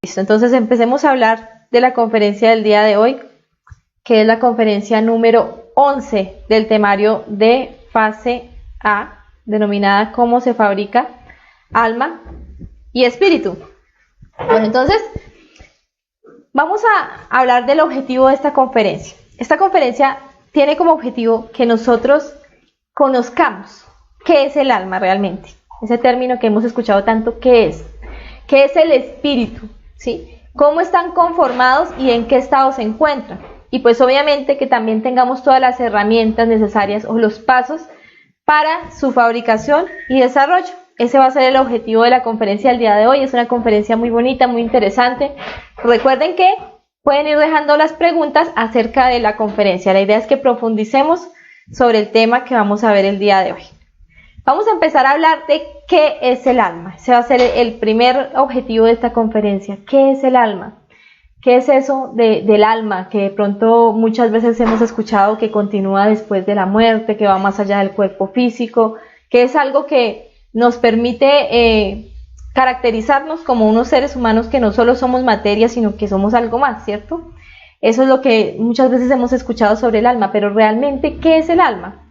Listo, entonces empecemos a hablar de la conferencia del día de hoy, que es la conferencia número 11 del temario de fase A, denominada Cómo se fabrica alma y espíritu. Bueno, entonces vamos a hablar del objetivo de esta conferencia. Esta conferencia tiene como objetivo que nosotros conozcamos qué es el alma realmente. Ese término que hemos escuchado tanto, ¿qué es? ¿Qué es el espíritu? ¿Sí? ¿Cómo están conformados y en qué estado se encuentran? Y pues obviamente que también tengamos todas las herramientas necesarias o los pasos para su fabricación y desarrollo. Ese va a ser el objetivo de la conferencia del día de hoy. Es una conferencia muy bonita, muy interesante. Recuerden que pueden ir dejando las preguntas acerca de la conferencia. La idea es que profundicemos sobre el tema que vamos a ver el día de hoy. Vamos a empezar a hablar de qué es el alma. Ese va a ser el primer objetivo de esta conferencia. ¿Qué es el alma? ¿Qué es eso del alma? Que de pronto muchas veces hemos escuchado que continúa después de la muerte, que va más allá del cuerpo físico, que es algo que nos permite caracterizarnos como unos seres humanos que no solo somos materia, sino que somos algo más, ¿cierto? Eso es lo que muchas veces hemos escuchado sobre el alma, pero realmente, ¿qué es el alma?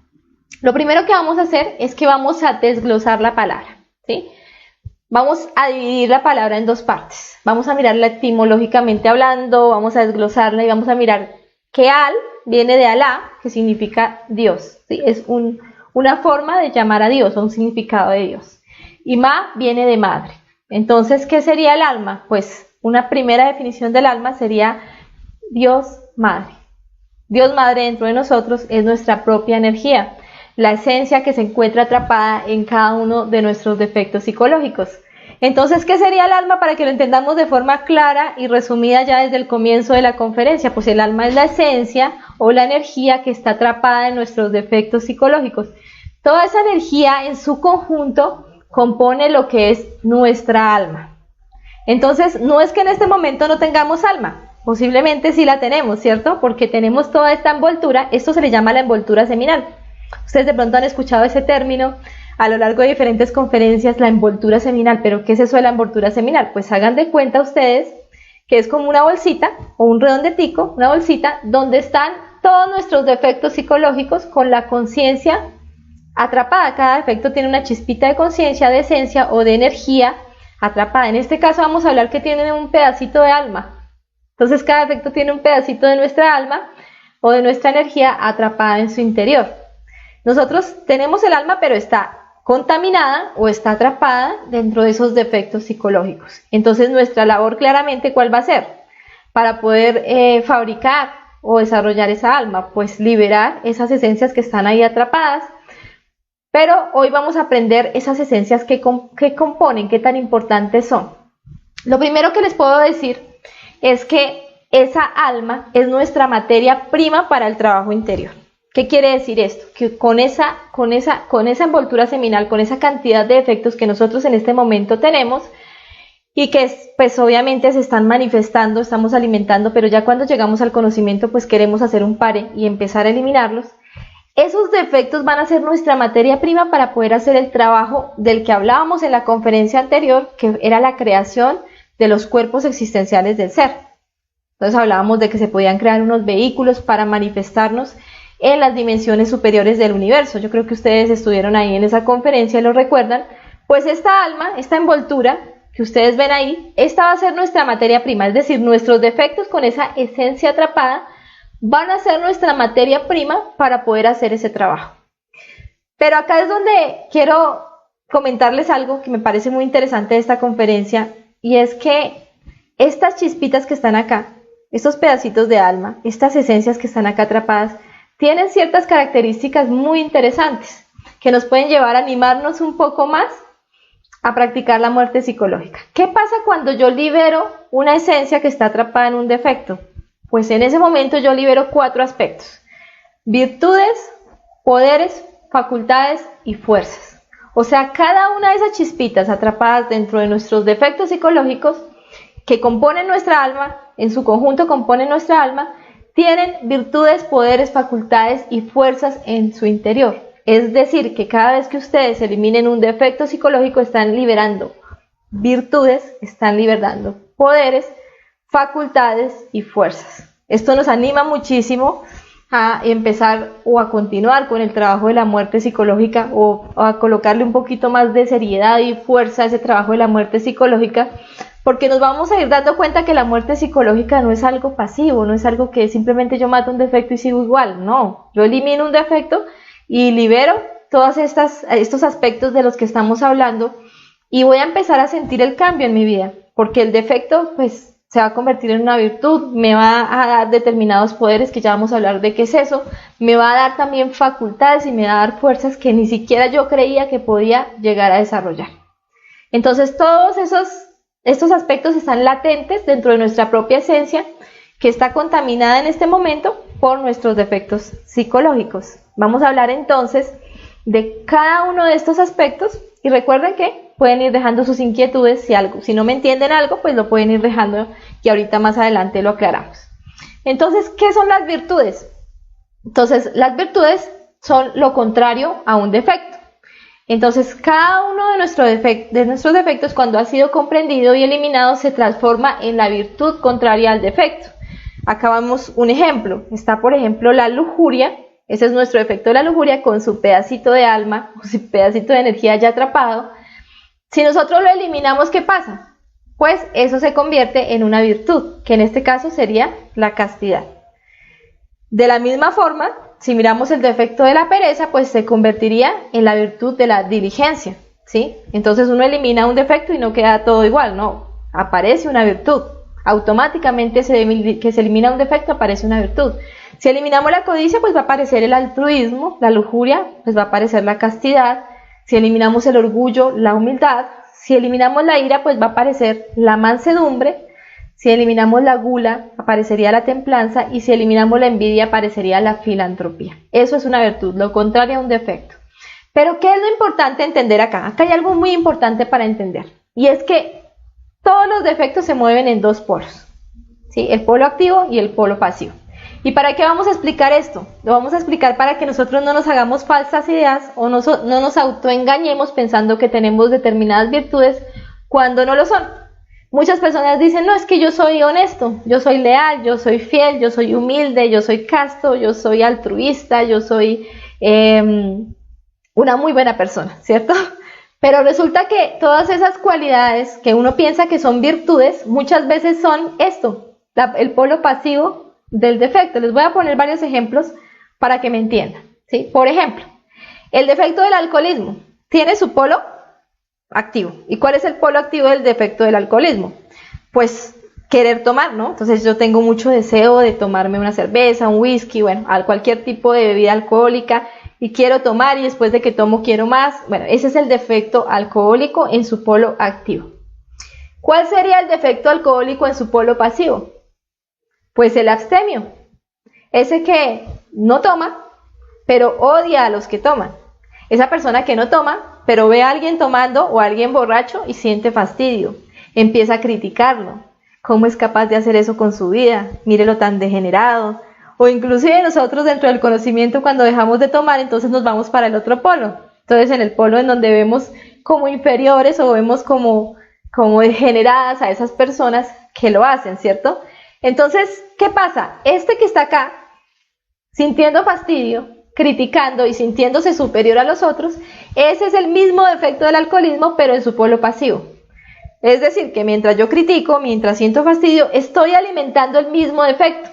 Lo primero que vamos a hacer es que vamos a desglosar la palabra, ¿sí? Vamos a dividir la palabra en dos partes. Vamos a mirarla etimológicamente hablando, vamos a desglosarla y vamos a mirar que al viene de Alá, que significa Dios, ¿sí? Es una forma de llamar a Dios, o un significado de Dios. Y ma viene de madre. Entonces, ¿qué sería el alma? Pues una primera definición del alma sería Dios madre. Dios madre dentro de nosotros es nuestra propia energía, la esencia que se encuentra atrapada en cada uno de nuestros defectos psicológicos. Entonces, ¿qué sería el alma para que lo entendamos de forma clara y resumida ya desde el comienzo de la conferencia? Pues el alma es la esencia o la energía que está atrapada en nuestros defectos psicológicos. Toda esa energía en su conjunto compone lo que es nuestra alma. Entonces, no es que en este momento no tengamos alma, posiblemente sí la tenemos, ¿cierto? Porque tenemos toda esta envoltura, esto se le llama la envoltura seminal. Ustedes de pronto han escuchado ese término a lo largo de diferentes conferencias, la envoltura seminal. ¿Pero qué es eso de la envoltura seminal? Pues hagan de cuenta ustedes que es como una bolsita o un redondetico, una bolsita donde están todos nuestros defectos psicológicos con la conciencia atrapada. Cada defecto tiene una chispita de conciencia, de esencia o de energía atrapada. En este caso vamos a hablar que tienen un pedacito de alma. Entonces cada defecto tiene un pedacito de nuestra alma o de nuestra energía atrapada en su interior. Nosotros tenemos el alma, pero está contaminada o está atrapada dentro de esos defectos psicológicos. Entonces nuestra labor claramente, ¿cuál va a ser? Para poder fabricar o desarrollar esa alma, pues liberar esas esencias que están ahí atrapadas. Pero hoy vamos a aprender esas esencias que componen, qué tan importantes son. Lo primero que les puedo decir es que esa alma es nuestra materia prima para el trabajo interior. ¿Qué quiere decir esto? Que con esa envoltura seminal, con esa cantidad de efectos que nosotros en este momento tenemos y que pues obviamente se están manifestando, estamos alimentando, pero ya cuando llegamos al conocimiento pues queremos hacer un pare y empezar a eliminarlos. Esos defectos van a ser nuestra materia prima para poder hacer el trabajo del que hablábamos en la conferencia anterior, que era la creación de los cuerpos existenciales del ser. Entonces hablábamos de que se podían crear unos vehículos para manifestarnos en las dimensiones superiores del universo. Yo creo que ustedes estuvieron ahí en esa conferencia y lo recuerdan. Pues esta alma, esta envoltura que ustedes ven ahí, esta va a ser nuestra materia prima, es decir, nuestros defectos con esa esencia atrapada van a ser nuestra materia prima para poder hacer ese trabajo. Pero acá es donde quiero comentarles algo que me parece muy interesante de esta conferencia, y es que estas chispitas que están acá, estos pedacitos de alma, estas esencias que están acá atrapadas, tienen ciertas características muy interesantes que nos pueden llevar a animarnos un poco más a practicar la muerte psicológica. ¿Qué pasa cuando yo libero una esencia que está atrapada en un defecto? Pues en ese momento yo libero 4 aspectos: virtudes, poderes, facultades y fuerzas. O sea, cada una de esas chispitas atrapadas dentro de nuestros defectos psicológicos que componen nuestra alma, en su conjunto componen nuestra alma, tienen virtudes, poderes, facultades y fuerzas en su interior. Es decir, que cada vez que ustedes eliminen un defecto psicológico están liberando virtudes están liberando poderes, facultades y fuerzas. Esto nos anima muchísimo a empezar o a continuar con el trabajo de la muerte psicológica o a colocarle un poquito más de seriedad y fuerza a ese trabajo de la muerte psicológica, porque nos vamos a ir dando cuenta que la muerte psicológica no es algo pasivo, no es algo que simplemente yo mato un defecto y sigo igual, no, yo elimino un defecto y libero todos estos aspectos de los que estamos hablando y voy a empezar a sentir el cambio en mi vida, porque el defecto pues se va a convertir en una virtud, me va a dar determinados poderes, que ya vamos a hablar de qué es eso, me va a dar también facultades y me va a dar fuerzas que ni siquiera yo creía que podía llegar a desarrollar. Entonces todos estos aspectos están latentes dentro de nuestra propia esencia, que está contaminada en este momento por nuestros defectos psicológicos. Vamos a hablar entonces de cada uno de estos aspectos y recuerden que pueden ir dejando sus inquietudes si no me entienden algo, pues lo pueden ir dejando y ahorita más adelante lo aclaramos. Entonces, ¿qué son las virtudes? Entonces, las virtudes son lo contrario a un defecto. Entonces, cada uno de nuestros defectos, cuando ha sido comprendido y eliminado, se transforma en la virtud contraria al defecto. Acá vamos un ejemplo. Está, por ejemplo, la lujuria. Ese es nuestro defecto de la lujuria con su pedacito de alma, con su pedacito de energía ya atrapado. Si nosotros lo eliminamos, ¿qué pasa? Pues eso se convierte en una virtud, que en este caso sería la castidad. De la misma forma, si miramos el defecto de la pereza, pues se convertiría en la virtud de la diligencia, ¿sí? Entonces uno elimina un defecto y no queda todo igual, no, aparece una virtud. Automáticamente que se elimina un defecto, aparece una virtud. Si eliminamos la codicia, pues va a aparecer el altruismo, la lujuria, pues va a aparecer la castidad. Si eliminamos el orgullo, la humildad. Si eliminamos la ira, pues va a aparecer la mansedumbre. Si eliminamos la gula, aparecería la templanza. Y si eliminamos la envidia, aparecería la filantropía. Eso es una virtud, lo contrario a un defecto. Pero ¿qué es lo importante entender acá? Acá hay algo muy importante para entender. Y es que todos los defectos se mueven en dos polos, ¿sí? El polo activo y el polo pasivo. ¿Y para qué vamos a explicar esto? Lo vamos a explicar para que nosotros no nos hagamos falsas ideas o no nos autoengañemos pensando que tenemos determinadas virtudes cuando no lo son. Muchas personas dicen, no, es que yo soy honesto, yo soy leal, yo soy fiel, yo soy humilde, yo soy casto, yo soy altruista, yo soy una muy buena persona, ¿cierto? Pero resulta que todas esas cualidades que uno piensa que son virtudes, muchas veces son esto, el polo pasivo del defecto. Les voy a poner varios ejemplos para que me entiendan, ¿sí? Por ejemplo, el defecto del alcoholismo tiene su polo activo. ¿Y cuál es el polo activo del defecto del alcoholismo? Pues querer tomar, ¿no? Entonces yo tengo mucho deseo de tomarme una cerveza, un whisky, bueno, cualquier tipo de bebida alcohólica y quiero tomar y después de que tomo quiero más. Bueno, ese es el defecto alcohólico en su polo activo. ¿Cuál sería el defecto alcohólico en su polo pasivo? Pues el abstemio, ese que no toma, pero odia a los que toman. Esa persona que no toma, pero ve a alguien tomando o a alguien borracho y siente fastidio. Empieza a criticarlo. ¿Cómo es capaz de hacer eso con su vida? Mírelo tan degenerado. O inclusive nosotros dentro del conocimiento cuando dejamos de tomar, entonces nos vamos para el otro polo. Entonces en el polo en donde vemos como inferiores o vemos como degeneradas a esas personas que lo hacen, ¿cierto? Entonces, ¿qué pasa? Este que está acá, sintiendo fastidio, criticando y sintiéndose superior a los otros, ese es el mismo defecto del alcoholismo, pero en su polo pasivo. Es decir, que mientras yo critico, mientras siento fastidio, estoy alimentando el mismo defecto.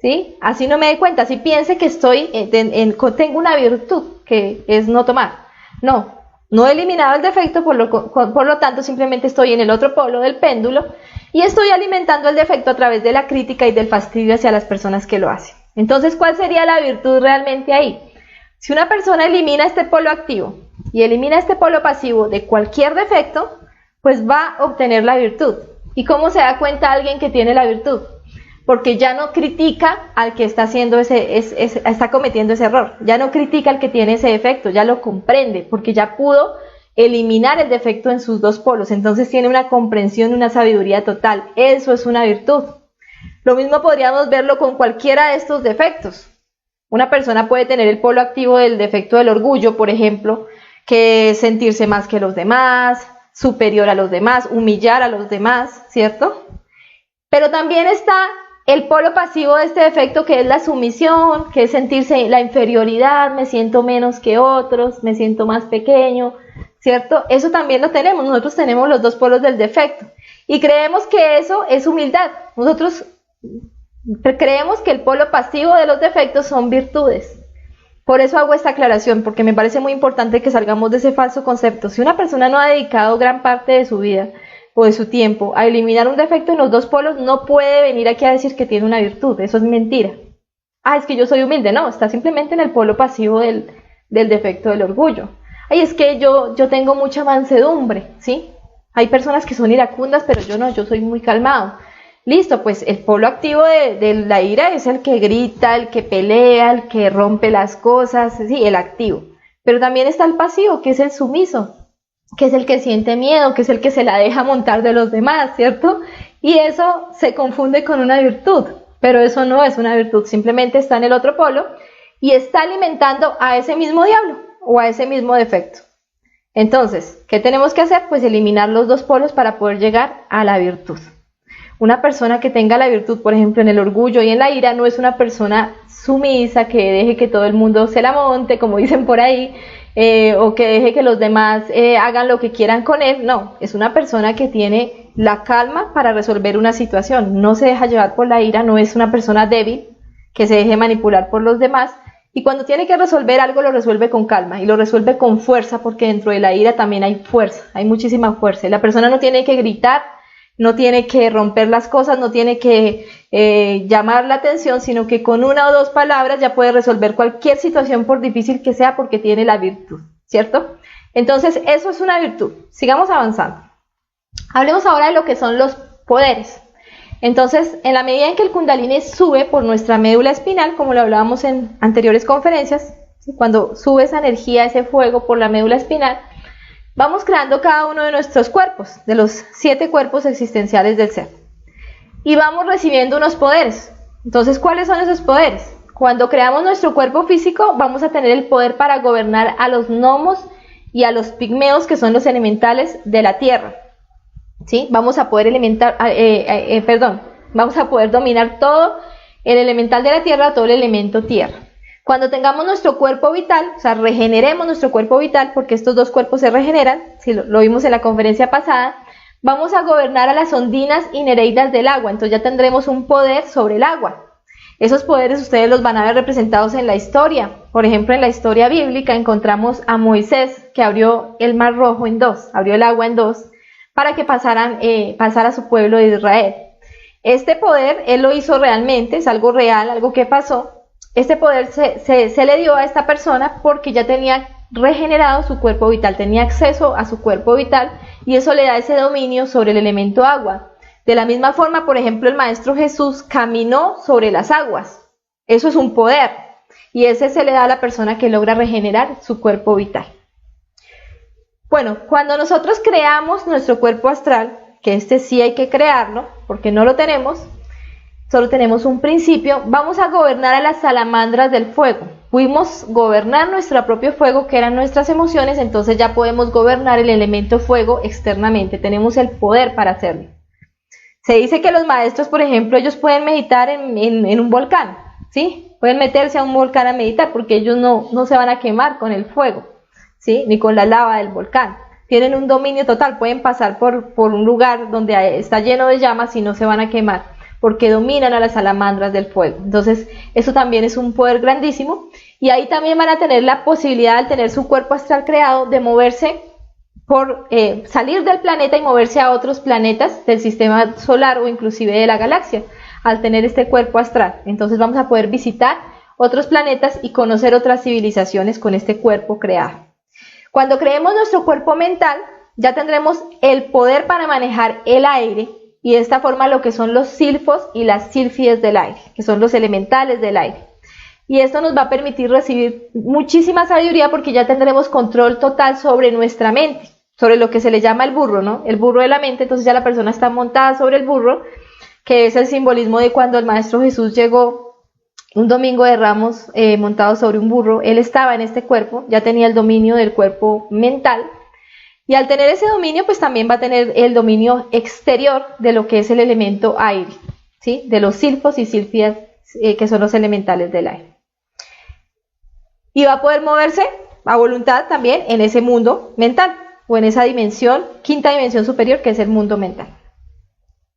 ¿Sí? Así no me doy cuenta, así piense que tengo una virtud, que es no tomar. No he eliminado el defecto, por lo tanto simplemente estoy en el otro polo del péndulo y estoy alimentando el defecto a través de la crítica y del fastidio hacia las personas que lo hacen. Entonces, ¿cuál sería la virtud realmente ahí? Si una persona elimina este polo activo y elimina este polo pasivo de cualquier defecto, pues va a obtener la virtud. ¿Y cómo se da cuenta alguien que tiene la virtud? Porque ya no critica al que está cometiendo ese error, ya no critica al que tiene ese defecto, ya lo comprende, porque ya pudo eliminar el defecto en sus dos polos, entonces tiene una comprensión, una sabiduría total. Eso es una virtud. Lo mismo podríamos verlo con cualquiera de estos defectos. Una persona puede tener el polo activo del defecto del orgullo, por ejemplo, que sentirse más que los demás, superior a los demás, humillar a los demás, ¿cierto? Pero también está el polo pasivo de este defecto, que es la sumisión, que es sentirse la inferioridad, me siento menos que otros, me siento más pequeño, ¿cierto? Eso también lo tenemos, nosotros tenemos los dos polos del defecto y creemos que eso es humildad. Nosotros creemos que el polo pasivo de los defectos son virtudes. Por eso hago esta aclaración, porque me parece muy importante que salgamos de ese falso concepto. Si una persona no ha dedicado gran parte de su vida o de su tiempo a eliminar un defecto en los dos polos, no puede venir aquí a decir que tiene una virtud. Eso es mentira. Es que yo soy humilde. No, está simplemente en el polo pasivo del defecto del orgullo. Es que yo tengo mucha mansedumbre, ¿sí? Hay personas que son iracundas, pero yo no, yo soy muy calmado. Listo, pues el polo activo de la ira es el que grita, el que pelea, el que rompe las cosas, sí, el activo. Pero también está el pasivo, que es el sumiso, que es el que siente miedo, que es el que se la deja montar de los demás, ¿cierto? Y eso se confunde con una virtud, pero eso no es una virtud, simplemente está en el otro polo y está alimentando a ese mismo diablo o a ese mismo defecto. Entonces, ¿qué tenemos que hacer? Pues eliminar los dos polos para poder llegar a la virtud. Una persona que tenga la virtud, por ejemplo, en el orgullo y en la ira, no es una persona sumisa que deje que todo el mundo se la monte, como dicen por ahí, o que deje que los demás hagan lo que quieran con él. No, es una persona que tiene la calma para resolver una situación, no se deja llevar por la ira, no es una persona débil que se deje manipular por los demás, y cuando tiene que resolver algo lo resuelve con calma y lo resuelve con fuerza, porque dentro de la ira también hay fuerza, hay muchísima fuerza, y la persona no tiene que gritar, no tiene que romper las cosas, no tiene que llamar la atención, sino que con una o dos palabras ya puede resolver cualquier situación, por difícil que sea, porque tiene la virtud, ¿cierto? Entonces, eso es una virtud. Sigamos avanzando. Hablemos ahora de lo que son los poderes. Entonces, en la medida en que el Kundalini sube por nuestra médula espinal, como lo hablábamos en anteriores conferencias, cuando sube esa energía, ese fuego por la médula espinal, vamos creando cada uno de nuestros cuerpos, de los 7 cuerpos existenciales del ser. Y vamos recibiendo unos poderes. Entonces, ¿cuáles son esos poderes? Cuando creamos nuestro cuerpo físico, vamos a tener el poder para gobernar a los gnomos y a los pigmeos, que son los elementales de la tierra. ¿Sí? Vamos a poder vamos a poder dominar todo el elemental de la tierra, todo el elemento tierra. Cuando tengamos nuestro cuerpo vital, o sea, regeneremos nuestro cuerpo vital, porque estos dos cuerpos se regeneran, si lo vimos en la conferencia pasada, vamos a gobernar a las ondinas y nereidas del agua, entonces ya tendremos un poder sobre el agua. Esos poderes ustedes los van a ver representados en la historia. Por ejemplo, en la historia bíblica encontramos a Moisés, que abrió el mar rojo en dos, abrió el agua en dos, para que pasara su pueblo de Israel. Este poder, él lo hizo realmente, es algo real, algo que pasó. Este poder se le dio a esta persona porque ya tenía regenerado su cuerpo vital, tenía acceso a su cuerpo vital, y eso le da ese dominio sobre el elemento agua. De la misma forma, por ejemplo, el Maestro Jesús caminó sobre las aguas. Eso es un poder, y ese se le da a la persona que logra regenerar su cuerpo vital. Bueno, cuando nosotros creamos nuestro cuerpo astral, que este sí hay que crearlo, porque no lo tenemos, solo tenemos un principio, vamos a gobernar a las salamandras del fuego. Pudimos gobernar nuestro propio fuego, que eran nuestras emociones, entonces ya podemos gobernar el elemento fuego externamente, tenemos el poder para hacerlo. Se dice que los maestros, por ejemplo, ellos pueden meditar en un volcán, ¿sí? Pueden meterse a un volcán a meditar, porque ellos no se van a quemar con el fuego, ¿sí? Ni con la lava del volcán. Tienen un dominio total, pueden pasar por un lugar donde está lleno de llamas y no se van a quemar, porque dominan a las salamandras del fuego. Entonces, eso también es un poder grandísimo, y ahí también van a tener la posibilidad, al tener su cuerpo astral creado, de moverse salir del planeta y moverse a otros planetas del sistema solar o inclusive de la galaxia, al tener este cuerpo astral. Entonces vamos a poder visitar otros planetas y conocer otras civilizaciones con este cuerpo creado. Cuando creemos nuestro cuerpo mental, ya tendremos el poder para manejar el aire, y de esta forma lo que son los silfos y las sílfides del aire, que son los elementales del aire. Y esto nos va a permitir recibir muchísima sabiduría, porque ya tendremos control total sobre nuestra mente, sobre lo que se le llama el burro, ¿no? El burro de la mente. Entonces ya la persona está montada sobre el burro, que es el simbolismo de cuando el Maestro Jesús llegó un domingo de Ramos montado sobre un burro. Él estaba en este cuerpo, ya tenía el dominio del cuerpo mental, Y al tener ese dominio, pues también va a tener el dominio exterior de lo que es el elemento aire, ¿sí? De los silfos y silfias, que son los elementales del aire. Y va a poder moverse a voluntad también en ese mundo mental, o en esa dimensión, quinta dimensión superior, que es el mundo mental.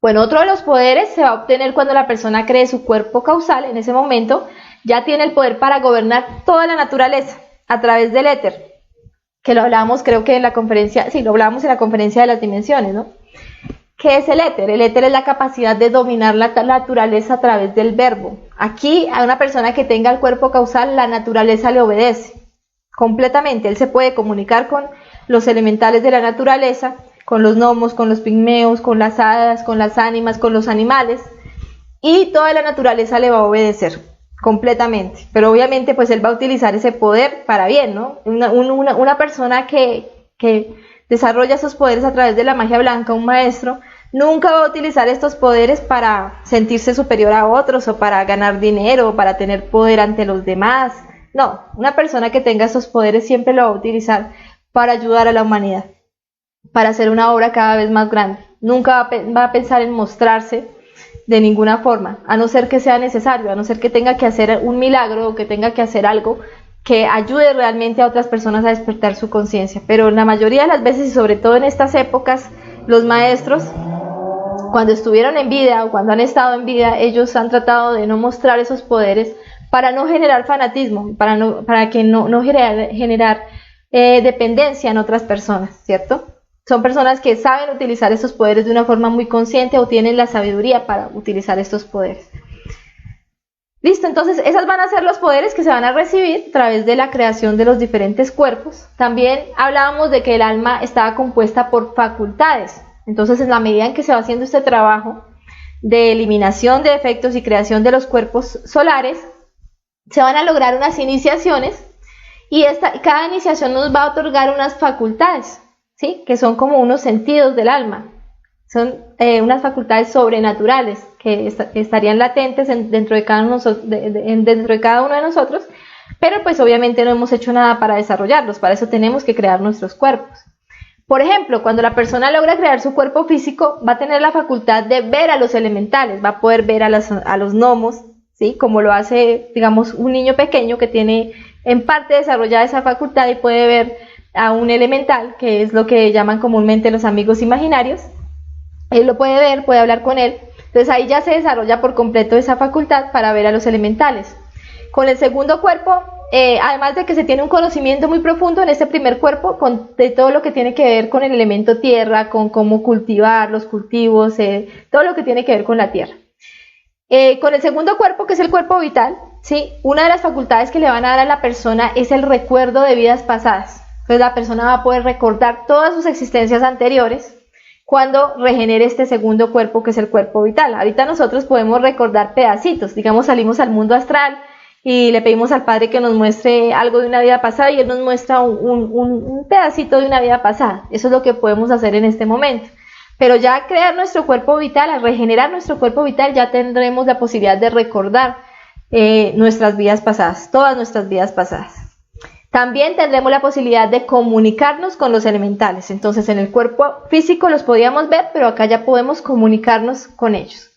Bueno, otro de los poderes se va a obtener cuando la persona cree su cuerpo causal. En ese momento ya tiene el poder para gobernar toda la naturaleza a través del éter, que lo hablábamos creo que en la conferencia, sí, lo hablábamos en la conferencia de las dimensiones, ¿no? ¿Qué es el éter? El éter es la capacidad de dominar la naturaleza a través del verbo. Aquí a una persona que tenga el cuerpo causal, la naturaleza le obedece completamente. Él se puede comunicar con los elementales de la naturaleza, con los gnomos, con los pigmeos, con las hadas, con las ánimas, con los animales, y toda la naturaleza le va a obedecer completamente. Pero obviamente pues él va a utilizar ese poder para bien, ¿no? Una persona que desarrolla esos poderes a través de la magia blanca, un maestro, nunca va a utilizar estos poderes para sentirse superior a otros o para ganar dinero o para tener poder ante los demás. No, una persona que tenga esos poderes siempre lo va a utilizar para ayudar a la humanidad, para hacer una obra cada vez más grande. Nunca va a pensar en mostrarse de ninguna forma, a no ser que sea necesario, a no ser que tenga que hacer un milagro o que tenga que hacer algo que ayude realmente a otras personas a despertar su conciencia. Pero la mayoría de las veces, y sobre todo en estas épocas, los maestros, cuando estuvieron en vida o cuando han estado en vida, ellos han tratado de no mostrar esos poderes para no generar fanatismo, para que no generar dependencia en otras personas, ¿cierto? Son personas que saben utilizar esos poderes de una forma muy consciente o tienen la sabiduría para utilizar estos poderes. Listo, entonces esos van a ser los poderes que se van a recibir a través de la creación de los diferentes cuerpos. También hablábamos de que el alma estaba compuesta por facultades. Entonces, en la medida en que se va haciendo este trabajo de eliminación de defectos y creación de los cuerpos solares, se van a lograr unas iniciaciones y cada iniciación nos va a otorgar unas facultades, ¿sí? Que son como unos sentidos del alma. Son unas facultades sobrenaturales que estarían latentes dentro de cada uno de nosotros, pero pues obviamente no hemos hecho nada para desarrollarlos. Para eso tenemos que crear nuestros cuerpos. Por ejemplo, cuando la persona logra crear su cuerpo físico, va a tener la facultad de ver a los elementales, va a poder ver a los gnomos, ¿sí? Como lo hace, digamos, un niño pequeño que tiene en parte desarrollada esa facultad y puede ver a un elemental, que es lo que llaman comúnmente los amigos imaginarios. Él lo puede ver, puede hablar con él. Entonces ahí ya se desarrolla por completo esa facultad para ver a los elementales. Con el segundo cuerpo, además de que se tiene un conocimiento muy profundo en este primer cuerpo, de todo lo que tiene que ver con el elemento tierra, con cómo cultivar los cultivos, todo lo que tiene que ver con la tierra. Con el segundo cuerpo, que es el cuerpo vital, ¿sí? Una de las facultades que le van a dar a la persona es el recuerdo de vidas pasadas. Entonces la persona va a poder recordar todas sus existencias anteriores cuando regenere este segundo cuerpo, que es el cuerpo vital. Ahorita nosotros podemos recordar pedacitos, digamos, salimos al mundo astral y le pedimos al Padre que nos muestre algo de una vida pasada y Él nos muestra un pedacito de una vida pasada. Eso es lo que podemos hacer en este momento. Pero ya crear nuestro cuerpo vital, al regenerar nuestro cuerpo vital, ya tendremos la posibilidad de recordar nuestras vidas pasadas, todas nuestras vidas pasadas. También tendremos la posibilidad de comunicarnos con los elementales. Entonces en el cuerpo físico los podíamos ver, pero acá ya podemos comunicarnos con ellos.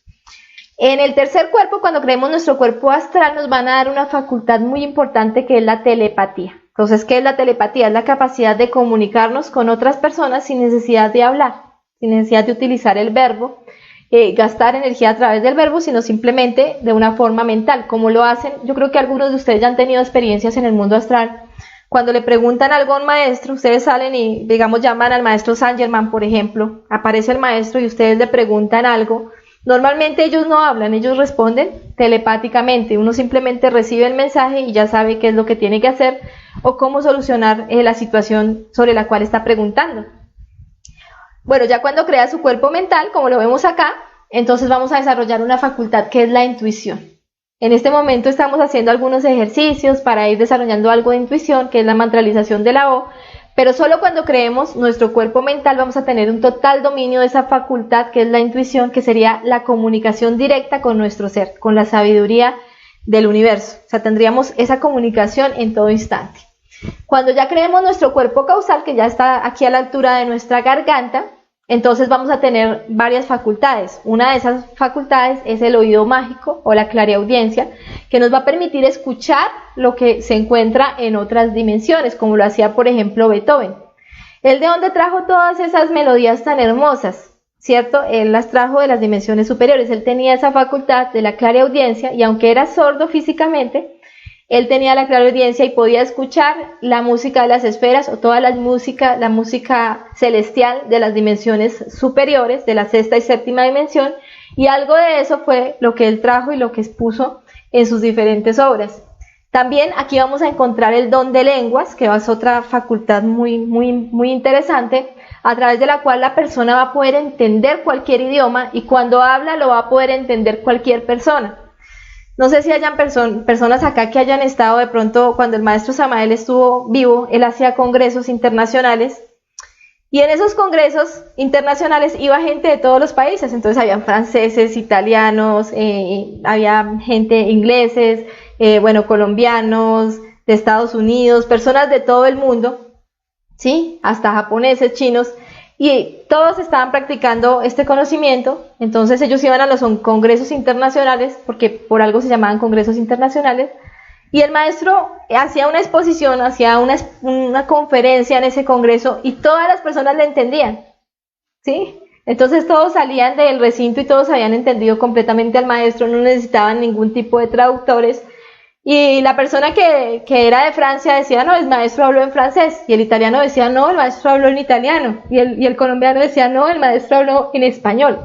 En el tercer cuerpo, cuando creemos nuestro cuerpo astral, nos van a dar una facultad muy importante que es la telepatía. Entonces, ¿qué es la telepatía? Es la capacidad de comunicarnos con otras personas sin necesidad de hablar, sin necesidad de utilizar el verbo, gastar energía a través del verbo, sino simplemente de una forma mental, como lo hacen. Yo creo que algunos de ustedes ya han tenido experiencias en el mundo astral. Cuando le preguntan algo a un maestro, ustedes salen y, digamos, llaman al maestro Saint Germain, por ejemplo, aparece el maestro y ustedes le preguntan algo. Normalmente ellos no hablan, ellos responden telepáticamente. Uno simplemente recibe el mensaje y ya sabe qué es lo que tiene que hacer o cómo solucionar la situación sobre la cual está preguntando. Bueno, ya cuando crea su cuerpo mental, como lo vemos acá, entonces vamos a desarrollar una facultad que es la intuición. En este momento estamos haciendo algunos ejercicios para ir desarrollando algo de intuición, que es la mantralización de la O, pero solo cuando creemos nuestro cuerpo mental vamos a tener un total dominio de esa facultad que es la intuición, que sería la comunicación directa con nuestro ser, con la sabiduría del universo. O sea, tendríamos esa comunicación en todo instante. Cuando ya creemos nuestro cuerpo causal, que ya está aquí a la altura de nuestra garganta, entonces vamos a tener varias facultades. Una de esas facultades es el oído mágico o la clariaudiencia, que nos va a permitir escuchar lo que se encuentra en otras dimensiones, como lo hacía, por ejemplo, Beethoven. ¿Él de dónde trajo todas esas melodías tan hermosas? ¿Cierto? Él las trajo de las dimensiones superiores. Él tenía esa facultad de la clariaudiencia y aunque era sordo físicamente, él tenía la clariaudiencia y podía escuchar la música de las esferas o toda la música celestial de las dimensiones superiores, de la sexta y séptima dimensión, y algo de eso fue lo que él trajo y lo que expuso en sus diferentes obras. También aquí vamos a encontrar el don de lenguas, que es otra facultad muy interesante, a través de la cual la persona va a poder entender cualquier idioma y cuando habla lo va a poder entender cualquier persona. No sé si hayan personas acá que hayan estado de pronto, cuando el maestro Samael estuvo vivo, él hacía congresos internacionales y en esos congresos internacionales iba gente de todos los países, entonces había franceses, italianos, había gente ingleses, colombianos, de Estados Unidos, personas de todo el mundo, ¿sí? Hasta japoneses, chinos, y todos estaban practicando este conocimiento. Entonces ellos iban a los congresos internacionales, porque por algo se llamaban congresos internacionales, y el maestro hacía una exposición, hacía una conferencia en ese congreso, y todas las personas le entendían, ¿sí? Entonces todos salían del recinto y todos habían entendido completamente al maestro, no necesitaban ningún tipo de traductores. Y la persona que era de Francia decía, no, el maestro habló en francés, y el italiano decía, no, el maestro habló en italiano, y el colombiano decía, no, el maestro habló en español.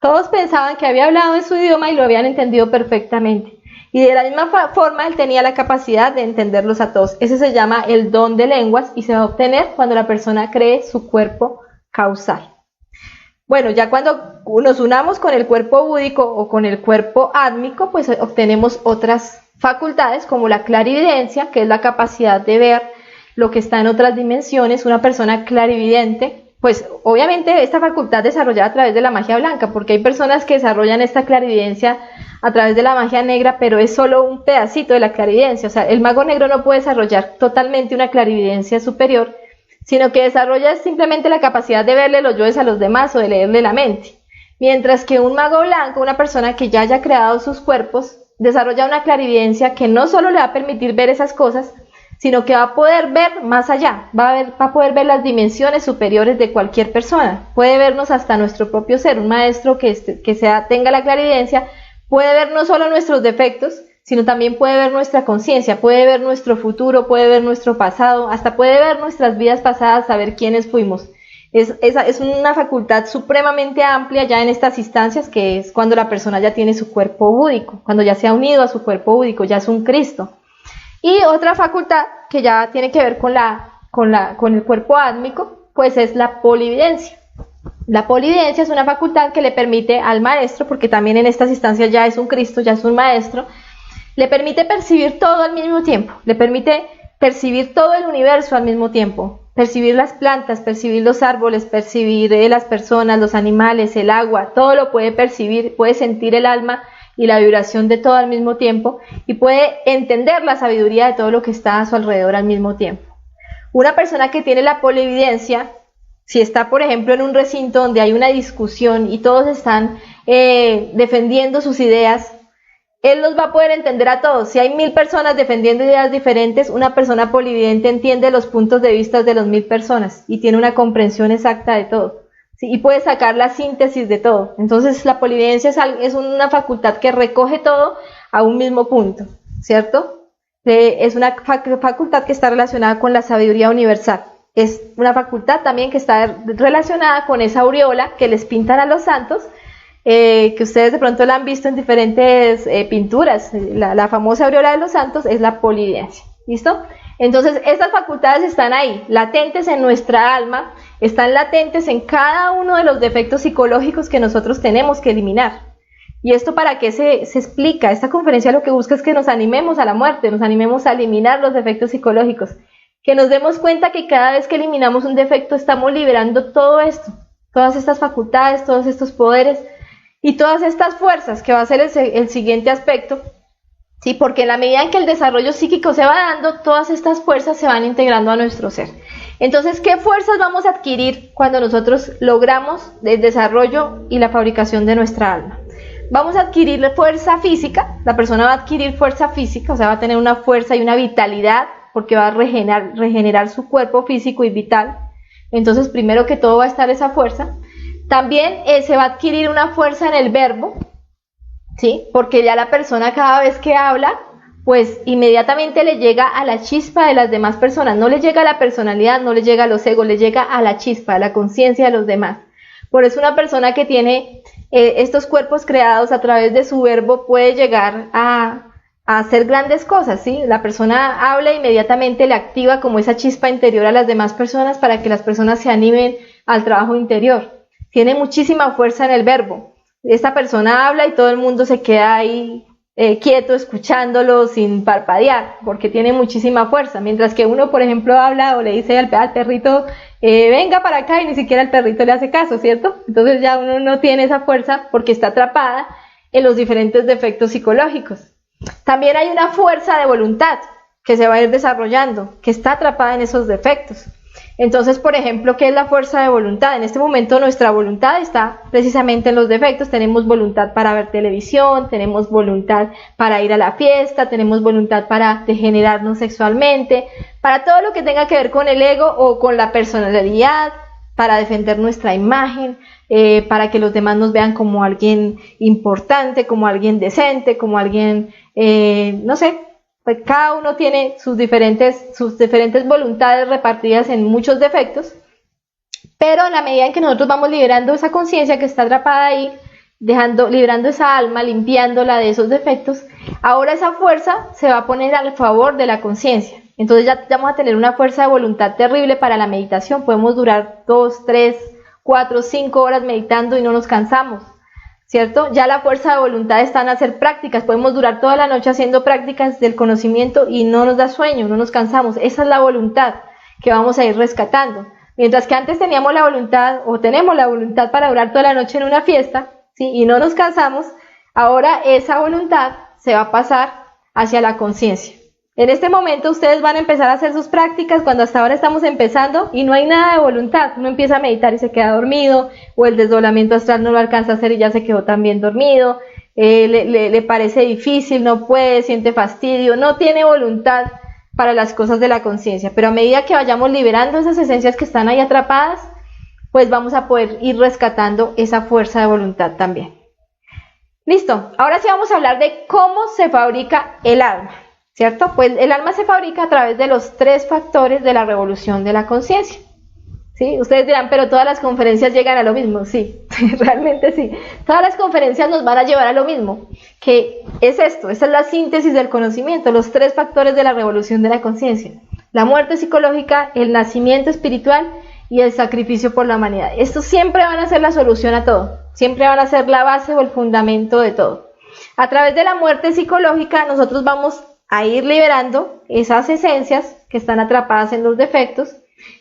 Todos pensaban que había hablado en su idioma y lo habían entendido perfectamente. Y de la misma forma él tenía la capacidad de entenderlos a todos. Ese se llama el don de lenguas y se va a obtener cuando la persona cree su cuerpo causal. Bueno, ya cuando nos unamos con el cuerpo búdico o con el cuerpo átmico, pues obtenemos otras facultades como la clarividencia, que es la capacidad de ver lo que está en otras dimensiones. Una persona clarividente, pues obviamente esta facultad desarrollada a través de la magia blanca, porque hay personas que desarrollan esta clarividencia a través de la magia negra, pero es solo un pedacito de la clarividencia. O sea, el mago negro no puede desarrollar totalmente una clarividencia superior, sino que desarrolla simplemente la capacidad de verle los yoes a los demás o de leerle la mente. Mientras que un mago blanco, una persona que ya haya creado sus cuerpos, desarrolla una clarividencia que no solo le va a permitir ver esas cosas, sino que va a poder ver más allá, va a poder ver las dimensiones superiores de cualquier persona, puede vernos hasta nuestro propio ser. Un maestro que tenga la clarividencia puede ver no solo nuestros defectos, sino también puede ver nuestra conciencia, puede ver nuestro futuro, puede ver nuestro pasado, hasta puede ver nuestras vidas pasadas, saber quiénes fuimos. Es una facultad supremamente amplia ya en estas instancias, que es cuando la persona ya tiene su cuerpo búdico, cuando ya se ha unido a su cuerpo búdico, ya es un Cristo. Y otra facultad que ya tiene que ver con el cuerpo átmico, pues es la polividencia. La polividencia es una facultad que le permite al maestro, porque también en estas instancias ya es un Cristo, ya es un maestro, le permite percibir todo al mismo tiempo, le permite percibir todo el universo al mismo tiempo, percibir las plantas, percibir los árboles, percibir las personas, los animales, el agua, todo lo puede percibir, puede sentir el alma y la vibración de todo al mismo tiempo y puede entender la sabiduría de todo lo que está a su alrededor al mismo tiempo. Una persona que tiene la polividencia, si está por ejemplo en un recinto donde hay una discusión y todos están defendiendo sus ideas, él los va a poder entender a todos. Si hay 1000 personas defendiendo ideas diferentes, una persona polividente entiende los puntos de vista de las 1000 personas y tiene una comprensión exacta de todo, ¿sí? Y puede sacar la síntesis de todo. Entonces la polividencia es una facultad que recoge todo a un mismo punto, ¿cierto? Es una facultad que está relacionada con la sabiduría universal. Es una facultad también que está relacionada con esa aureola que les pintan a los santos, que ustedes de pronto la han visto en diferentes pinturas. La famosa aureola de los santos es la polividencia. ¿Listo? Entonces estas facultades están ahí, latentes en nuestra alma, están latentes en cada uno de los defectos psicológicos que nosotros tenemos que eliminar. ¿Y esto para qué se explica? Esta conferencia lo que busca es que nos animemos a la muerte, nos animemos a eliminar los defectos psicológicos, que nos demos cuenta que cada vez que eliminamos un defecto estamos liberando todo esto, todas estas facultades, todos estos poderes y todas estas fuerzas, que va a ser el siguiente aspecto, ¿sí? Porque en la medida en que el desarrollo psíquico se va dando, todas estas fuerzas se van integrando a nuestro ser. Entonces, ¿qué fuerzas vamos a adquirir cuando nosotros logramos el desarrollo y la fabricación de nuestra alma? Vamos a adquirir fuerza física, la persona va a adquirir fuerza física, o sea, va a tener una fuerza y una vitalidad, porque va a regenerar su cuerpo físico y vital. Entonces, primero que todo va a estar esa fuerza. También se va a adquirir una fuerza en el verbo, ¿sí? Porque ya la persona cada vez que habla, pues inmediatamente le llega a la chispa de las demás personas, no le llega a la personalidad, no le llega a los egos, le llega a la chispa, a la conciencia de los demás. Por eso una persona que tiene estos cuerpos creados a través de su verbo puede llegar a hacer grandes cosas, ¿sí? La persona habla e inmediatamente le activa como esa chispa interior a las demás personas para que las personas se animen al trabajo interior. Tiene muchísima fuerza en el verbo. Esta persona habla y todo el mundo se queda ahí quieto escuchándolo sin parpadear, porque tiene muchísima fuerza, mientras que uno, por ejemplo, habla o le dice al perrito, venga para acá, y ni siquiera el perrito le hace caso, ¿cierto? Entonces ya uno no tiene esa fuerza porque está atrapada en los diferentes defectos psicológicos. También hay una fuerza de voluntad que se va a ir desarrollando, que está atrapada en esos defectos. Entonces, por ejemplo, ¿qué es la fuerza de voluntad? En este momento nuestra voluntad está precisamente en los defectos. Tenemos voluntad para ver televisión, tenemos voluntad para ir a la fiesta, tenemos voluntad para degenerarnos sexualmente, para todo lo que tenga que ver con el ego o con la personalidad, para defender nuestra imagen, para que los demás nos vean como alguien importante, como alguien decente, como alguien, no sé. Pues cada uno tiene sus diferentes voluntades repartidas en muchos defectos, pero en la medida en que nosotros vamos liberando esa conciencia que está atrapada ahí, liberando esa alma, limpiándola de esos defectos, ahora esa fuerza se va a poner al favor de la conciencia. Entonces ya vamos a tener una fuerza de voluntad terrible para la meditación. Podemos durar 2, 3, 4, 5 horas meditando y no nos cansamos, ¿cierto? Ya la fuerza de voluntad está en hacer prácticas, podemos durar toda la noche haciendo prácticas del conocimiento y no nos da sueño, no nos cansamos. Esa es la voluntad que vamos a ir rescatando. Mientras que antes teníamos la voluntad, o tenemos la voluntad para durar toda la noche en una fiesta, ¿sí? Y no nos cansamos, ahora esa voluntad se va a pasar hacia la conciencia. En este momento ustedes van a empezar a hacer sus prácticas cuando hasta ahora estamos empezando y no hay nada de voluntad. Uno empieza a meditar y se queda dormido, o el desdoblamiento astral no lo alcanza a hacer y ya se quedó también dormido, le parece difícil, no puede, siente fastidio, no tiene voluntad para las cosas de la conciencia. Pero a medida que vayamos liberando esas esencias que están ahí atrapadas, pues vamos a poder ir rescatando esa fuerza de voluntad también. Listo, ahora sí vamos a hablar de cómo se fabrica el alma. ¿Cierto? Pues el alma se fabrica a través de los 3 factores de la revolución de la conciencia. ¿Sí? Ustedes dirán, pero todas las conferencias llegan a lo mismo. Sí, realmente sí. Todas las conferencias nos van a llevar a lo mismo. Que es esto, esa es la síntesis del conocimiento, los 3 factores de la revolución de la conciencia. La muerte psicológica, el nacimiento espiritual y el sacrificio por la humanidad. Estos siempre van a ser la solución a todo. Siempre van a ser la base o el fundamento de todo. A través de la muerte psicológica nosotros vamos a ir liberando esas esencias que están atrapadas en los defectos,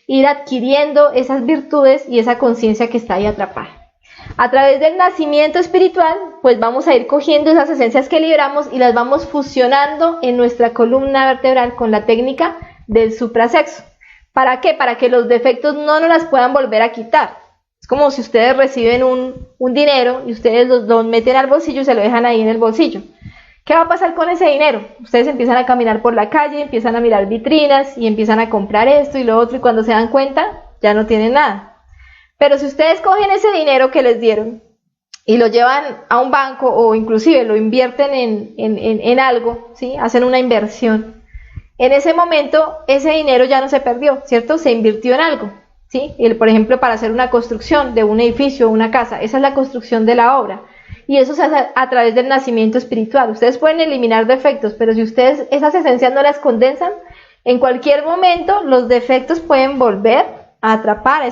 ir adquiriendo esas virtudes y esa conciencia que está ahí atrapada. A través del nacimiento espiritual, pues vamos a ir cogiendo esas esencias que liberamos y las vamos fusionando en nuestra columna vertebral con la técnica del suprasexo. ¿Para qué? Para que los defectos no nos las puedan volver a quitar. Es como si ustedes reciben un dinero y ustedes los meten al bolsillo y se lo dejan ahí en el bolsillo. ¿Qué va a pasar con ese dinero? Ustedes empiezan a caminar por la calle, empiezan a mirar vitrinas y empiezan a comprar esto y lo otro, y cuando se dan cuenta ya no tienen nada. Pero si ustedes cogen ese dinero que les dieron y lo llevan a un banco o inclusive lo invierten en algo, ¿sí? Hacen una inversión, en ese momento ese dinero ya no se perdió, ¿cierto? Se invirtió en algo, ¿sí? Por ejemplo, para hacer una construcción de un edificio o una casa, esa es la construcción de la obra. Y eso se hace a través del nacimiento espiritual. Ustedes pueden eliminar defectos, pero si ustedes esas esencias no las condensan, en cualquier momento los defectos pueden volver a atrapar a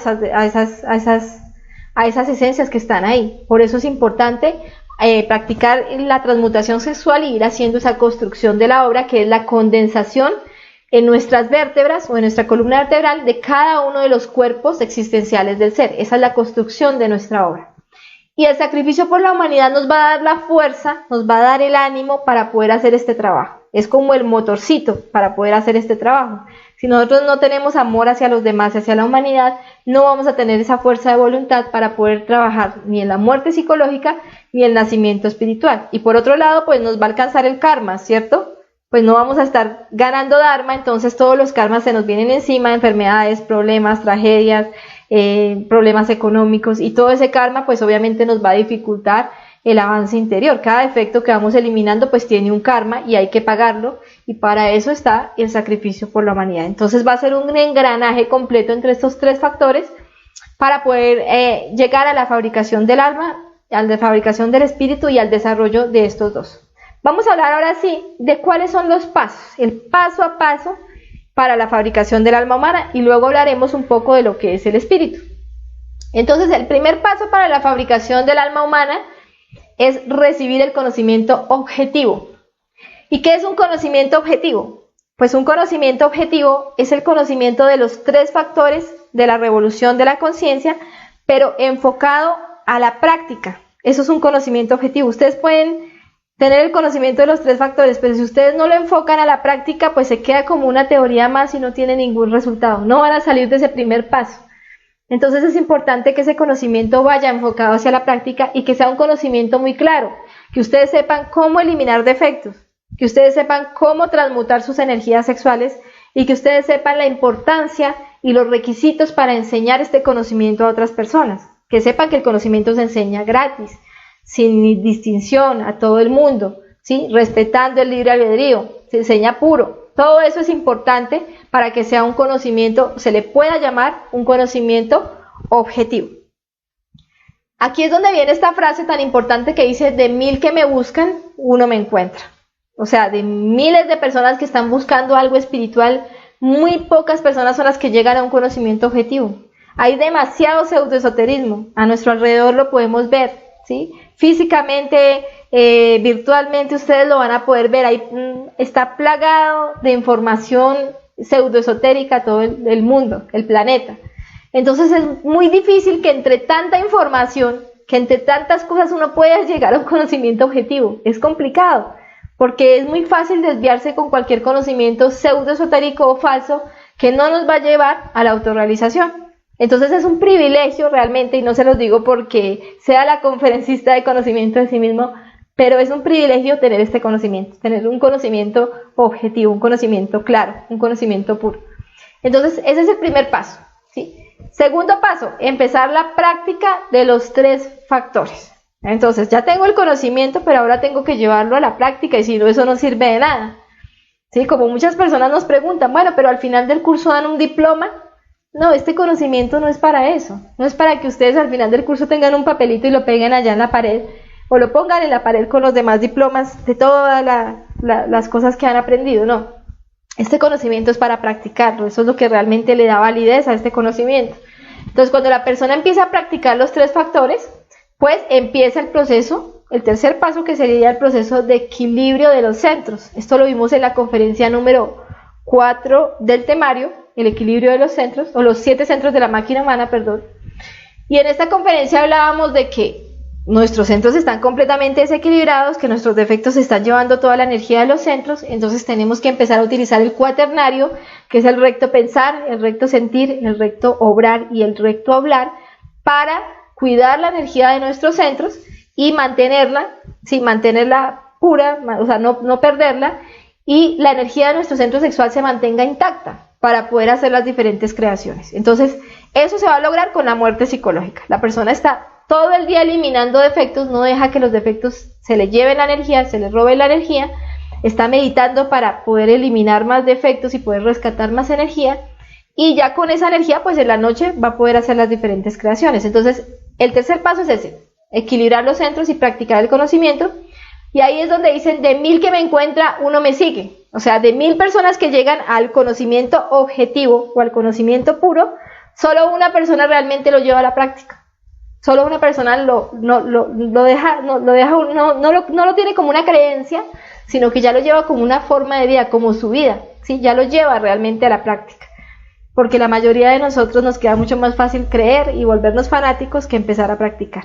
esas esencias que están ahí. Por eso es importante practicar la transmutación sexual y ir haciendo esa construcción de la obra, que es la condensación en nuestras vértebras o en nuestra columna vertebral de cada uno de los cuerpos existenciales del ser. Esa es la construcción de nuestra obra. Y el sacrificio por la humanidad nos va a dar la fuerza, nos va a dar el ánimo para poder hacer este trabajo. Es como el motorcito para poder hacer este trabajo. Si nosotros no tenemos amor hacia los demás, hacia la humanidad, no vamos a tener esa fuerza de voluntad para poder trabajar ni en la muerte psicológica ni el nacimiento espiritual. Y por otro lado, pues nos va a alcanzar el karma, ¿cierto? Pues no vamos a estar ganando dharma, entonces todos los karmas se nos vienen encima, enfermedades, problemas, tragedias, problemas económicos, y todo ese karma pues obviamente nos va a dificultar el avance interior. Cada defecto que vamos eliminando pues tiene un karma y hay que pagarlo, y para eso está el sacrificio por la humanidad. Entonces va a ser un engranaje completo entre estos tres factores para poder llegar a la fabricación del alma, a la fabricación del espíritu y al desarrollo de estos dos. Vamos a hablar ahora sí de cuáles son los pasos, el paso a paso para la fabricación del alma humana, y luego hablaremos un poco de lo que es el espíritu. Entonces, el primer paso para la fabricación del alma humana es recibir el conocimiento objetivo. ¿Y qué es un conocimiento objetivo? Pues un conocimiento objetivo es el conocimiento de los tres factores de la revolución de la conciencia, pero enfocado a la práctica. Eso es un conocimiento objetivo. Ustedes pueden tener el conocimiento de los tres factores, pero si ustedes no lo enfocan a la práctica, pues se queda como una teoría más y no tiene ningún resultado. No van a salir de ese primer paso. Entonces es importante que ese conocimiento vaya enfocado hacia la práctica y que sea un conocimiento muy claro, que ustedes sepan cómo eliminar defectos, que ustedes sepan cómo transmutar sus energías sexuales y que ustedes sepan la importancia y los requisitos para enseñar este conocimiento a otras personas, que sepan que el conocimiento se enseña gratis, sin distinción, a todo el mundo, ¿sí? Respetando el libre albedrío, se enseña puro. Todo eso es importante para que sea un conocimiento, se le pueda llamar un conocimiento objetivo. Aquí es donde viene esta frase tan importante que dice: de 1000 que me buscan, uno me encuentra. O sea, de miles de personas que están buscando algo espiritual, muy pocas personas son las que llegan a un conocimiento objetivo. Hay demasiado pseudoesoterismo, a nuestro alrededor lo podemos ver, ¿sí? Físicamente, virtualmente ustedes lo van a poder ver, ahí está plagado de información pseudoesotérica todo el mundo, el planeta. Entonces es muy difícil que entre tanta información, que entre tantas cosas uno pueda llegar a un conocimiento objetivo. Es complicado, porque es muy fácil desviarse con cualquier conocimiento pseudoesotérico o falso que no nos va a llevar a la autorrealización. Entonces es un privilegio realmente, y no se los digo porque sea la conferencista de conocimiento de sí mismo, pero es un privilegio tener este conocimiento, tener un conocimiento objetivo, un conocimiento claro, un conocimiento puro. Entonces ese es el primer paso, ¿sí? Segundo paso, empezar la práctica de los tres factores. Entonces ya tengo el conocimiento, pero ahora tengo que llevarlo a la práctica, y si no, eso no sirve de nada, ¿sí? Como muchas personas nos preguntan, bueno, pero al final del curso dan un diploma. No, este conocimiento no es para eso, no es para que ustedes al final del curso tengan un papelito y lo peguen allá en la pared, o lo pongan en la pared con los demás diplomas de todas las cosas que han aprendido. No, este conocimiento es para practicarlo, eso es lo que realmente le da validez a este conocimiento. Entonces, cuando la persona empieza a practicar los tres factores, pues empieza el proceso, el tercer paso, que sería el proceso de equilibrio de los centros. Esto lo vimos en la conferencia número 4 del temario, el equilibrio de los centros, o los 7 centros de la máquina humana, perdón. Y en esta conferencia hablábamos de que nuestros centros están completamente desequilibrados, que nuestros defectos están llevando toda la energía de los centros. Entonces tenemos que empezar a utilizar el cuaternario, que es el recto pensar, el recto sentir, el recto obrar y el recto hablar, para cuidar la energía de nuestros centros y mantenerla, sí, mantenerla pura, o sea, no perderla, y la energía de nuestro centro sexual se mantenga intacta para poder hacer las diferentes creaciones. Entonces, eso se va a lograr con la muerte psicológica. La persona está todo el día eliminando defectos, no deja que los defectos se le lleven la energía, se le robe la energía, está meditando para poder eliminar más defectos y poder rescatar más energía, y ya con esa energía, pues en la noche va a poder hacer las diferentes creaciones. Entonces, el tercer paso es ese: equilibrar los centros y practicar el conocimiento. Y ahí es donde dicen: de 1000 que me encuentra, uno me sigue. O sea, de 1000 personas que llegan al conocimiento objetivo o al conocimiento puro, solo una persona realmente lo lleva a la práctica. Solo una persona no lo tiene como una creencia, sino que ya lo lleva como una forma de vida, como su vida, ¿sí? Ya lo lleva realmente a la práctica. Porque la mayoría de nosotros nos queda mucho más fácil creer y volvernos fanáticos que empezar a practicar.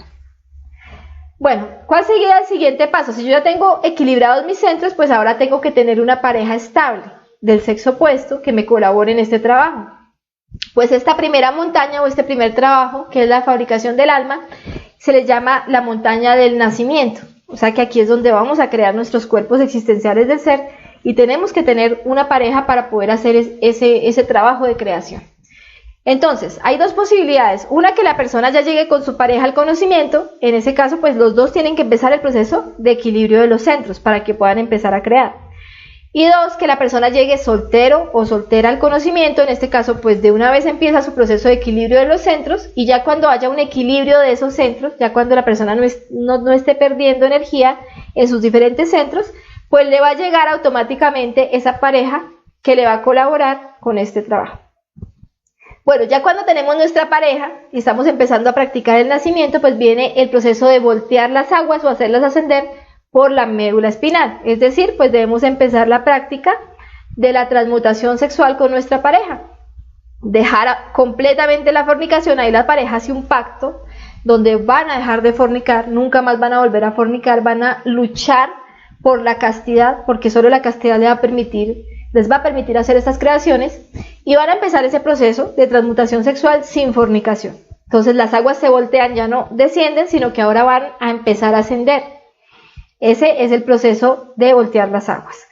Bueno, ¿cuál sería el siguiente paso? Si yo ya tengo equilibrados mis centros, pues ahora tengo que tener una pareja estable del sexo opuesto que me colabore en este trabajo. Pues esta primera montaña o este primer trabajo, que es la fabricación del alma, se le llama la montaña del nacimiento. O sea que aquí es donde vamos a crear nuestros cuerpos existenciales del ser y tenemos que tener una pareja para poder hacer ese trabajo de creación. Entonces, hay dos posibilidades. Una, que la persona ya llegue con su pareja al conocimiento. En ese caso, pues los dos tienen que empezar el proceso de equilibrio de los centros para que puedan empezar a crear. Y dos, que la persona llegue soltero o soltera al conocimiento. En este caso, pues de una vez empieza su proceso de equilibrio de los centros, y ya cuando haya un equilibrio de esos centros, ya cuando la persona no esté perdiendo energía en sus diferentes centros, pues le va a llegar automáticamente esa pareja que le va a colaborar con este trabajo. Bueno, ya cuando tenemos nuestra pareja y estamos empezando a practicar el nacimiento, pues viene el proceso de voltear las aguas o hacerlas ascender por la médula espinal. Es decir, pues debemos empezar la práctica de la transmutación sexual con nuestra pareja. Dejar completamente la fornicación. Ahí la pareja hace un pacto donde van a dejar de fornicar, nunca más van a volver a fornicar, van a luchar por la castidad, porque solo la castidad les va a permitir hacer estas creaciones, y van a empezar ese proceso de transmutación sexual sin fornicación. Entonces las aguas se voltean, ya no descienden, sino que ahora van a empezar a ascender. Ese es el proceso de voltear las aguas.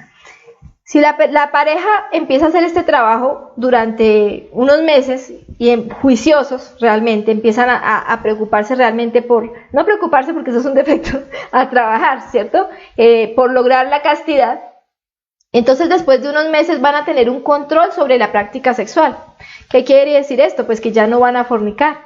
Si la pareja empieza a hacer este trabajo durante unos meses y juiciosos realmente, empiezan a preocuparse realmente no preocuparse porque eso es un defecto, a trabajar, ¿cierto? Por lograr la castidad. Entonces después de unos meses van a tener un control sobre la práctica sexual. ¿Qué quiere decir esto? Pues que ya no van a fornicar.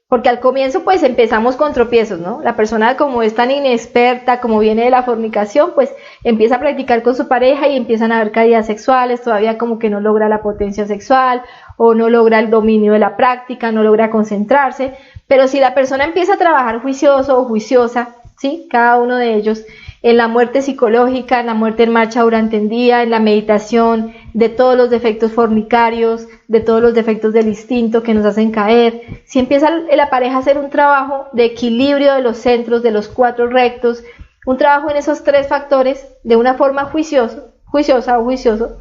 Porque al comienzo pues empezamos con tropiezos, ¿no? La persona, como es tan inexperta, como viene de la fornicación, pues empieza a practicar con su pareja y empiezan a haber caídas sexuales, todavía como que no logra la potencia sexual o no logra el dominio de la práctica, no logra concentrarse. Pero si la persona empieza a trabajar juicioso o juiciosa, ¿sí? Cada uno de ellos, en la muerte psicológica, en la muerte en marcha durante el día, en la meditación de todos los defectos fornicarios, de todos los defectos del instinto que nos hacen caer. Si empieza la pareja a hacer un trabajo de equilibrio de los centros, de los cuatro rectos, un trabajo en esos tres factores de una forma juiciosa o juicioso,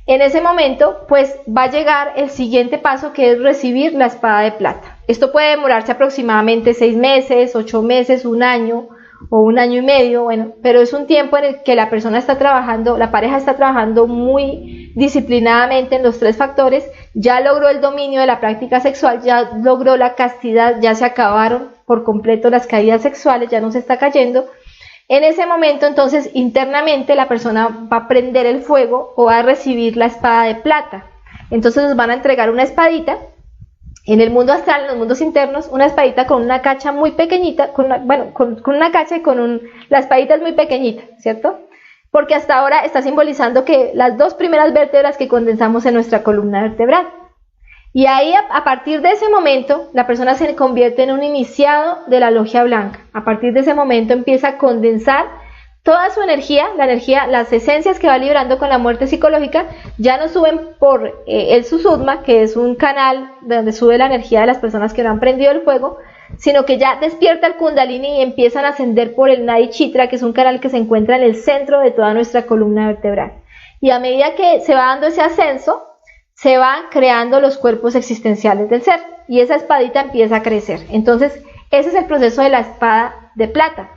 en ese momento pues va a llegar el siguiente paso, que es recibir la espada de plata. Esto puede demorarse aproximadamente 6 meses, 8 meses, 1 año o 1 año y medio, bueno, pero es un tiempo en el que la persona está trabajando, la pareja está trabajando muy disciplinadamente en los tres factores, ya logró el dominio de la práctica sexual, ya logró la castidad, ya se acabaron por completo las caídas sexuales, ya no se está cayendo. En ese momento, entonces, internamente la persona va a prender el fuego o va a recibir la espada de plata. Entonces nos van a entregar una espadita. En el mundo astral, en los mundos internos, una espadita con una cacha muy pequeñita, con una cacha y la espadita es muy pequeñita, ¿cierto? Porque hasta ahora está simbolizando que las 2 primeras vértebras que condensamos en nuestra columna vertebral. Y ahí, a partir de ese momento, la persona se convierte en un iniciado de la logia blanca. A partir de ese momento empieza a condensar toda su energía, las esencias que va liberando con la muerte psicológica, ya no suben por el susudma, que es un canal donde sube la energía de las personas que no han prendido el fuego, sino que ya despierta el kundalini y empiezan a ascender por el nadi chitra, que es un canal que se encuentra en el centro de toda nuestra columna vertebral. Y a medida que se va dando ese ascenso, se van creando los cuerpos existenciales del ser, y esa espadita empieza a crecer. Entonces, ese es el proceso de la espada de plata.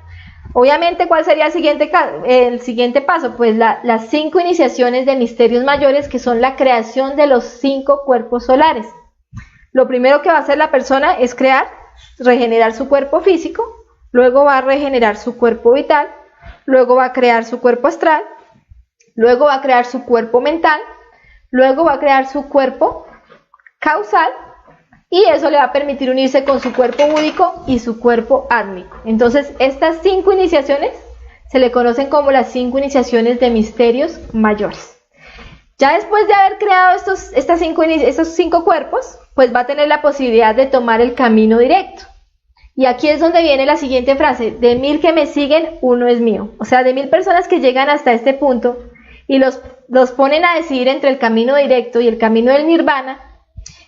Obviamente, ¿cuál sería el siguiente paso? Pues las 5 iniciaciones de misterios mayores, que son la creación de los 5 cuerpos solares. Lo primero que va a hacer la persona es regenerar su cuerpo físico, luego va a regenerar su cuerpo vital, luego va a crear su cuerpo astral, luego va a crear su cuerpo mental, luego va a crear su cuerpo causal, y eso le va a permitir unirse con su cuerpo búdico y su cuerpo átmico. Entonces, estas 5 iniciaciones se le conocen como las 5 iniciaciones de misterios mayores. Ya después de haber creado estos 5 cuerpos, pues va a tener la posibilidad de tomar el camino directo. Y aquí es donde viene la siguiente frase: de 1000 que me siguen, uno es mío. O sea, de 1000 personas que llegan hasta este punto y los ponen a decidir entre el camino directo y el camino del nirvana.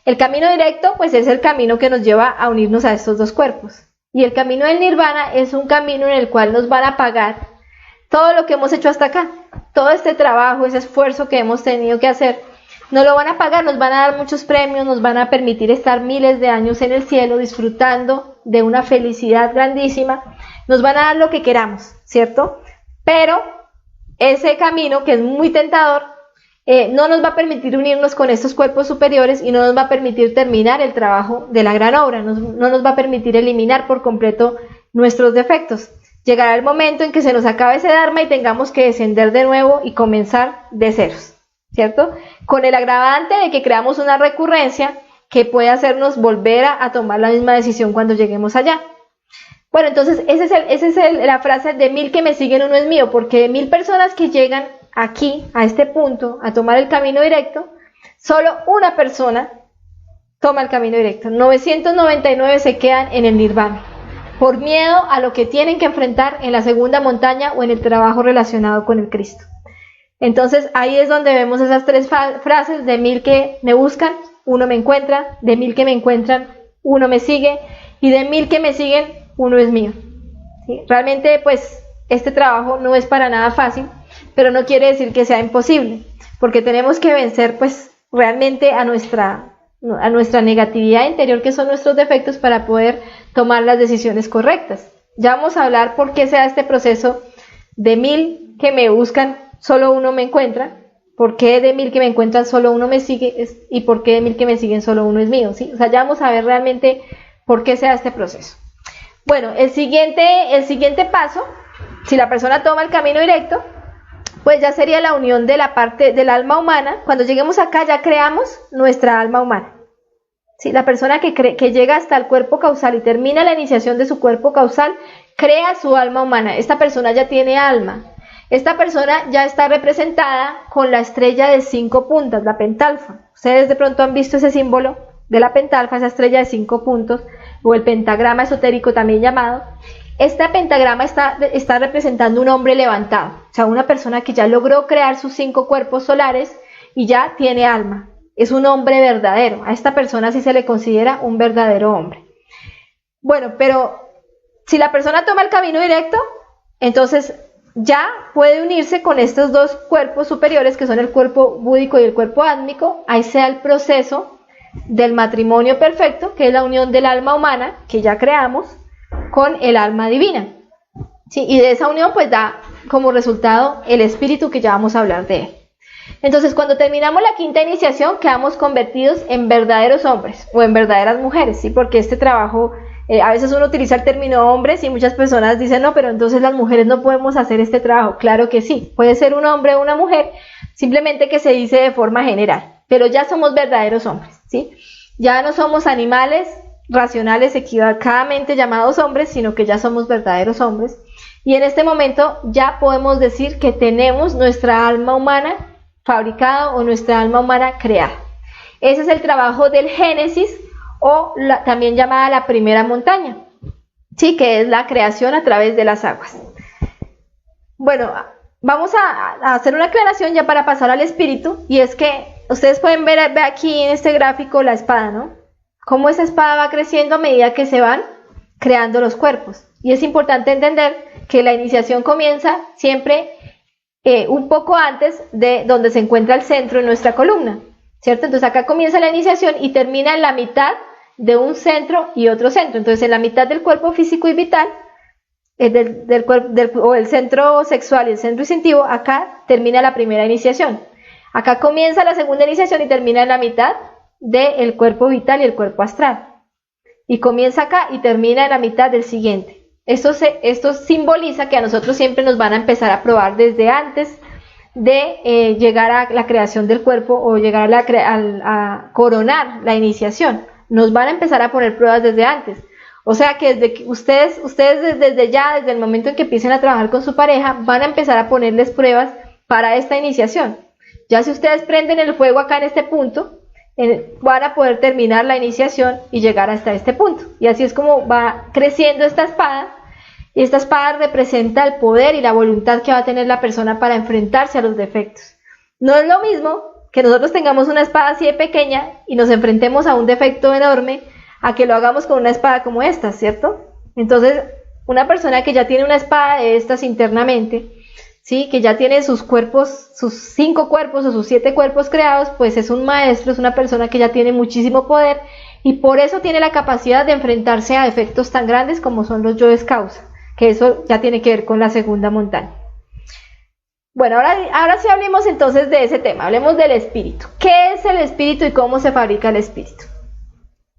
El camino directo pues es el camino que nos lleva a unirnos a estos 2 cuerpos. Y el camino del nirvana es un camino en el cual nos van a pagar todo lo que hemos hecho hasta acá, todo este trabajo, ese esfuerzo que hemos tenido que hacer, nos lo van a pagar, nos van a dar muchos premios, nos van a permitir estar miles de años en el cielo disfrutando de una felicidad grandísima, nos van a dar lo que queramos, ¿cierto? Pero ese camino, que es muy tentador, no nos va a permitir unirnos con estos cuerpos superiores y no nos va a permitir terminar el trabajo de la gran obra, no nos va a permitir eliminar por completo nuestros defectos. Llegará el momento en que se nos acabe ese dharma y tengamos que descender de nuevo y comenzar de ceros, ¿cierto? Con el agravante de que creamos una recurrencia que puede hacernos volver a tomar la misma decisión cuando lleguemos allá. Bueno, entonces esa es la frase de 1000 que me siguen uno es mío, porque de 1000 personas que llegan aquí, a este punto, a tomar el camino directo, solo una persona toma el camino directo. 999 se quedan en el nirvana, por miedo a lo que tienen que enfrentar en la segunda montaña o en el trabajo relacionado con el Cristo. Entonces ahí es donde vemos esas tres frases: de 1000 que me buscan, uno me encuentra; de 1000 que me encuentran, uno me sigue; y de 1000 que me siguen, uno es mío. ¿Sí? Realmente pues este trabajo no es para nada fácil, pero no quiere decir que sea imposible, porque tenemos que vencer pues realmente a nuestra negatividad interior, que son nuestros defectos, para poder tomar las decisiones correctas. Ya vamos a hablar por qué se da este proceso de 1000 que me buscan, solo uno me encuentra; por qué de 1000 que me encuentran solo uno me sigue, y por qué de 1000 que me siguen solo uno es mío, ¿sí? O sea, ya vamos a ver realmente por qué se da este proceso. Bueno, el siguiente paso, si la persona toma el camino directo, pues ya sería la unión de la parte del alma humana. Cuando lleguemos acá ya creamos nuestra alma humana. ¿Sí? La persona que llega hasta el cuerpo causal y termina la iniciación de su cuerpo causal, crea su alma humana. Esta persona ya tiene alma. Esta persona ya está representada con la estrella de 5 puntas, la pentalfa. Ustedes de pronto han visto ese símbolo de la pentalfa, esa estrella de 5 puntos, o el pentagrama esotérico también llamado. Este pentagrama está representando un hombre levantado, o sea, una persona que ya logró crear sus 5 cuerpos solares y ya tiene alma. Es un hombre verdadero. A esta persona sí se le considera un verdadero hombre. Bueno, pero si la persona toma el camino directo, entonces ya puede unirse con estos dos cuerpos superiores, que son el cuerpo búdico y el cuerpo átmico. Ahí sea el proceso del matrimonio perfecto, que es la unión del alma humana, que ya creamos, con el alma divina. ¿Sí? Y de esa unión pues da como resultado el espíritu, que ya vamos a hablar de él. Entonces, cuando terminamos la quinta iniciación, quedamos convertidos en verdaderos hombres o en verdaderas mujeres, ¿sí? Porque este trabajo, a veces uno utiliza el término hombres y muchas personas dicen, no, pero entonces las mujeres no podemos hacer este trabajo. Claro que sí, puede ser un hombre o una mujer, simplemente que se dice de forma general, pero ya somos verdaderos hombres, ¿sí? Ya no somos animales racionales equivocadamente llamados hombres, sino que ya somos verdaderos hombres. Y en este momento ya podemos decir que tenemos nuestra alma humana fabricada o nuestra alma humana creada. Ese es el trabajo del Génesis, o también llamada la primera montaña, ¿sí? Que es la creación a través de las aguas. Bueno, vamos a hacer una aclaración ya para pasar al espíritu, y es que ustedes pueden ver aquí en este gráfico la espada, ¿no? Cómo esa espada va creciendo a medida que se van creando los cuerpos. Y es importante entender que la iniciación comienza siempre un poco antes de donde se encuentra el centro de nuestra columna, ¿cierto? Entonces acá comienza la iniciación y termina en la mitad de un centro y otro centro. Entonces en la mitad del cuerpo físico y vital, o el centro sexual y el centro instintivo, acá termina la primera iniciación. Acá comienza la segunda iniciación y termina en la mitad del cuerpo vital y el cuerpo astral. Y comienza acá y termina en la mitad del siguiente. Esto simboliza que a nosotros siempre nos van a empezar a probar desde antes de llegar a la creación del cuerpo o llegar a coronar la iniciación. Nos van a empezar a poner pruebas desde antes. O sea que desde que ustedes desde el momento en que empiecen a trabajar con su pareja, van a empezar a ponerles pruebas para esta iniciación. Ya si ustedes prenden el fuego acá en este punto, van a poder terminar la iniciación y llegar hasta este punto. Y así es como va creciendo esta espada. Y esta espada representa el poder y la voluntad que va a tener la persona para enfrentarse a los defectos. No es lo mismo que nosotros tengamos una espada así de pequeña y nos enfrentemos a un defecto enorme, a que lo hagamos con una espada como esta, ¿cierto? Entonces, una persona que ya tiene una espada de estas internamente, ¿sí? Que ya tiene sus cuerpos, sus 5 cuerpos o sus 7 cuerpos creados, pues es un maestro, es una persona que ya tiene muchísimo poder y por eso tiene la capacidad de enfrentarse a efectos tan grandes como son los yoes causa, que eso ya tiene que ver con la segunda montaña. Bueno, ahora sí hablemos entonces de ese tema, hablemos del espíritu. ¿Qué es el espíritu y cómo se fabrica el espíritu?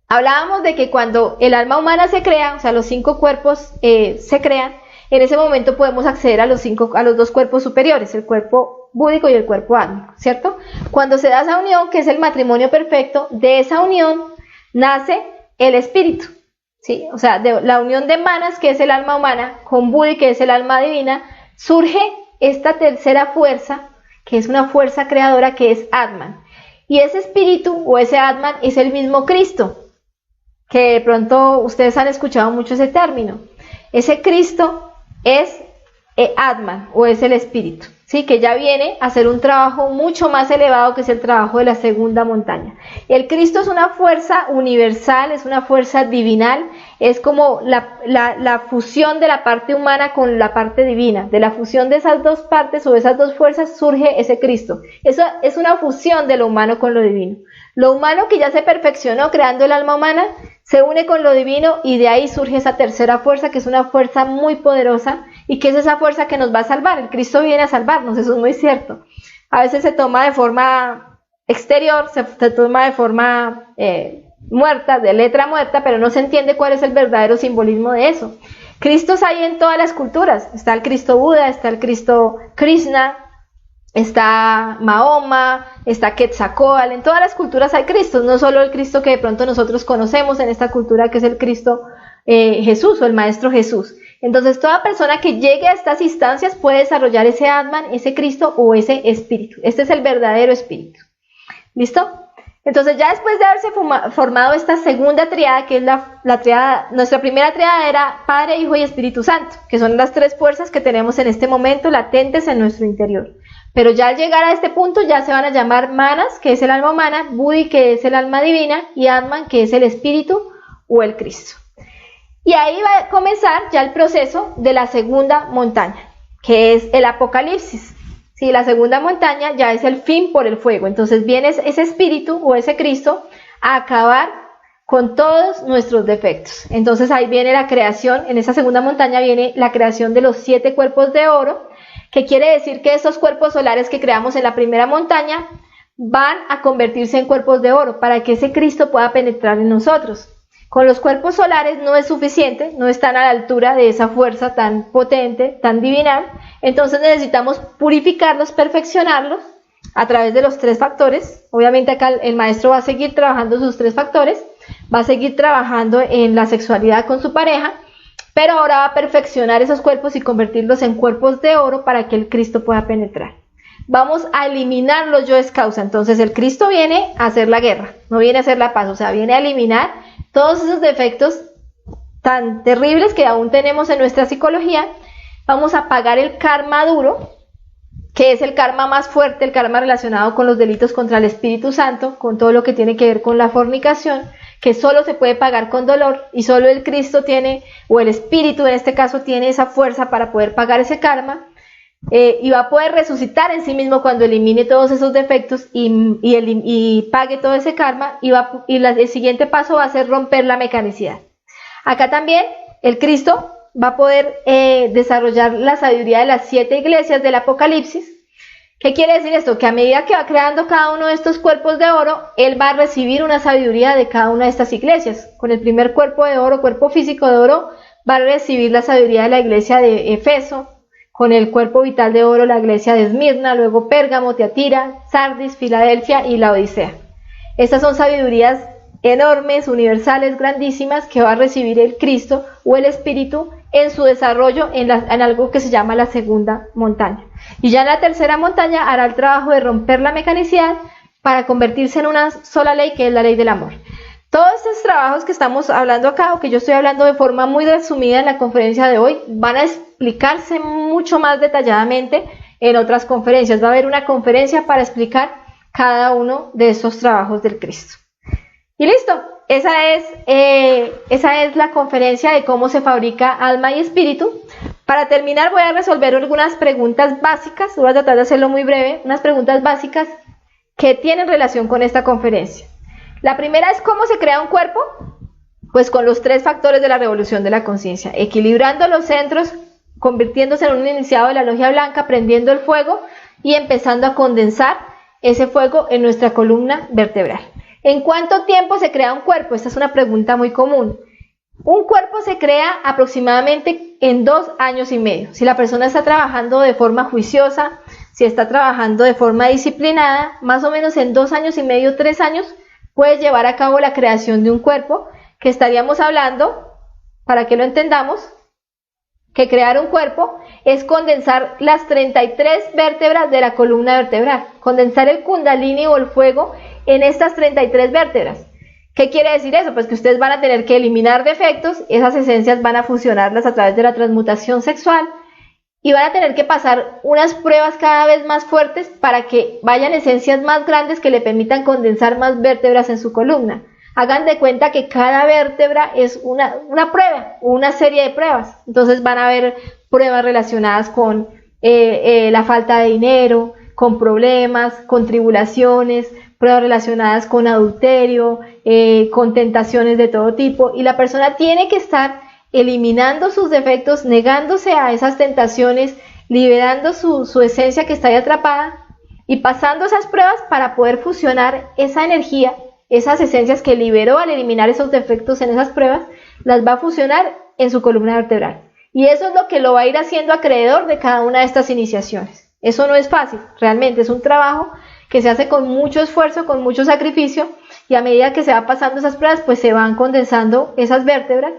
Hablábamos de que cuando el alma humana se crea, o sea, los 5 cuerpos se crean, en ese momento podemos acceder a los 2 cuerpos superiores, el cuerpo búdico y el cuerpo átmico, ¿cierto? Cuando se da esa unión, que es el matrimonio perfecto, de esa unión nace el espíritu, ¿sí? O sea, de la unión de manas, que es el alma humana, con Budi, que es el alma divina, surge esta tercera fuerza, que es una fuerza creadora, que es Atman. Y ese espíritu, o ese Atman, es el mismo Cristo, que de pronto ustedes han escuchado mucho ese término. Ese Cristo es Atman, o es el espíritu, ¿sí? Que ya viene a hacer un trabajo mucho más elevado, que es el trabajo de la segunda montaña. El Cristo es una fuerza universal, es una fuerza divinal, es como la fusión de la parte humana con la parte divina. De la fusión de esas 2 partes o de esas 2 fuerzas surge ese Cristo. Eso es una fusión de lo humano con lo divino. Lo humano que ya se perfeccionó creando el alma humana se une con lo divino y de ahí surge esa tercera fuerza, que es una fuerza muy poderosa y que es esa fuerza que nos va a salvar. El Cristo viene a salvarnos, eso es muy cierto. A veces se toma de forma exterior, se toma de forma muerta, de letra muerta, pero no se entiende cuál es el verdadero simbolismo de eso. Cristos hay en todas las culturas, está el Cristo Buda, está el Cristo Krishna, está Mahoma, está Quetzalcóatl, en todas las culturas hay Cristos, no solo el Cristo que de pronto nosotros conocemos en esta cultura, que es el Cristo Jesús o el Maestro Jesús. Entonces toda persona que llegue a estas instancias puede desarrollar ese Atman, ese Cristo o ese espíritu. Este es el verdadero espíritu. ¿Listo? Entonces ya después de haberse formado esta segunda triada, que es la triada, nuestra primera triada era Padre, Hijo y Espíritu Santo, que son las 3 fuerzas que tenemos en este momento latentes en nuestro interior. Pero ya al llegar a este punto ya se van a llamar Manas, que es el alma humana, Budi, que es el alma divina, y Atman, que es el espíritu o el Cristo. Y ahí va a comenzar ya el proceso de la segunda montaña, que es el Apocalipsis. Sí, la segunda montaña ya es el fin por el fuego. Entonces viene ese espíritu o ese Cristo a acabar con todos nuestros defectos. Entonces ahí viene la creación, en esa segunda montaña viene la creación de los 7 cuerpos de oro, que quiere decir que esos cuerpos solares que creamos en la primera montaña van a convertirse en cuerpos de oro para que ese Cristo pueda penetrar en nosotros. Con los cuerpos solares no es suficiente, no están a la altura de esa fuerza tan potente, tan divinal, entonces necesitamos purificarlos, perfeccionarlos a través de los 3 factores. Obviamente acá el maestro va a seguir trabajando sus 3 factores, va a seguir trabajando en la sexualidad con su pareja, pero ahora va a perfeccionar esos cuerpos y convertirlos en cuerpos de oro para que el Cristo pueda penetrar. Vamos a eliminar los yoes causa. Entonces el Cristo viene a hacer la guerra, no viene a hacer la paz, o sea, viene a eliminar todos esos defectos tan terribles que aún tenemos en nuestra psicología. Vamos a pagar el karma duro, que es el karma más fuerte, el karma relacionado con los delitos contra el Espíritu Santo, con todo lo que tiene que ver con la fornicación, que solo se puede pagar con dolor y solo el Cristo tiene, o el Espíritu en este caso, tiene esa fuerza para poder pagar ese karma. Y va a poder resucitar en sí mismo cuando elimine todos esos defectos y pague todo ese karma, el siguiente paso va a ser romper la mecanicidad. Acá también el Cristo va a poder desarrollar la sabiduría de las 7 iglesias del Apocalipsis. ¿Qué quiere decir esto? Que a medida que va creando cada uno de estos cuerpos de oro, él va a recibir una sabiduría de cada una de estas iglesias. Con el primer cuerpo de oro, cuerpo físico de oro, va a recibir la sabiduría de la iglesia de Efeso. Con el cuerpo vital de oro, la iglesia de Esmirna, luego Pérgamo, Tiatira, Sardis, Filadelfia y la Odisea. Estas son sabidurías enormes, universales, grandísimas, que va a recibir el Cristo o el Espíritu en su desarrollo en algo que se llama la segunda montaña. Y ya en la tercera montaña hará el trabajo de romper la mecanicidad para convertirse en una sola ley, que es la ley del amor. Todos estos trabajos que estamos hablando acá, o que yo estoy hablando de forma muy resumida en la conferencia de hoy, van a explicarse mucho más detalladamente en otras conferencias. Va a haber una conferencia para explicar cada uno de esos trabajos del Cristo. Y listo, esa es la conferencia de cómo se fabrica alma y espíritu. Para terminar voy a resolver algunas preguntas básicas, voy a tratar de hacerlo muy breve, unas preguntas básicas que tienen relación con esta conferencia. La primera es ¿cómo se crea un cuerpo? Pues con los 3 factores de la revolución de la conciencia, equilibrando los centros, convirtiéndose en un iniciado de la logia blanca, prendiendo el fuego y empezando a condensar ese fuego en nuestra columna vertebral. ¿En cuánto tiempo se crea un cuerpo? Esta es una pregunta muy común. Un cuerpo se crea aproximadamente en 2 años y medio. Si la persona está trabajando de forma juiciosa, si está trabajando de forma disciplinada, más o menos en 2 años y medio, 3 años, puede llevar a cabo la creación de un cuerpo, que estaríamos hablando, para que lo entendamos, que crear un cuerpo es condensar las 33 vértebras de la columna vertebral, condensar el kundalini o el fuego en estas 33 vértebras. ¿Qué quiere decir eso? Pues que ustedes van a tener que eliminar defectos, esas esencias van a fusionarlas a través de la transmutación sexual y van a tener que pasar unas pruebas cada vez más fuertes para que vayan esencias más grandes que le permitan condensar más vértebras en su columna. Hagan de cuenta que cada vértebra es una prueba, una serie de pruebas. Entonces van a haber pruebas relacionadas con la falta de dinero, con problemas, con tribulaciones, pruebas relacionadas con adulterio, con tentaciones de todo tipo. Y la persona tiene que estar eliminando sus defectos, negándose a esas tentaciones, liberando su esencia que está ahí atrapada y pasando esas pruebas para poder fusionar esa energía, esas esencias que liberó al eliminar esos defectos en esas pruebas, las va a fusionar en su columna vertebral. Y eso es lo que lo va a ir haciendo acreedor de cada una de estas iniciaciones. Eso no es fácil, realmente es un trabajo que se hace con mucho esfuerzo, con mucho sacrificio, y a medida que se va pasando esas pruebas, pues se van condensando esas vértebras.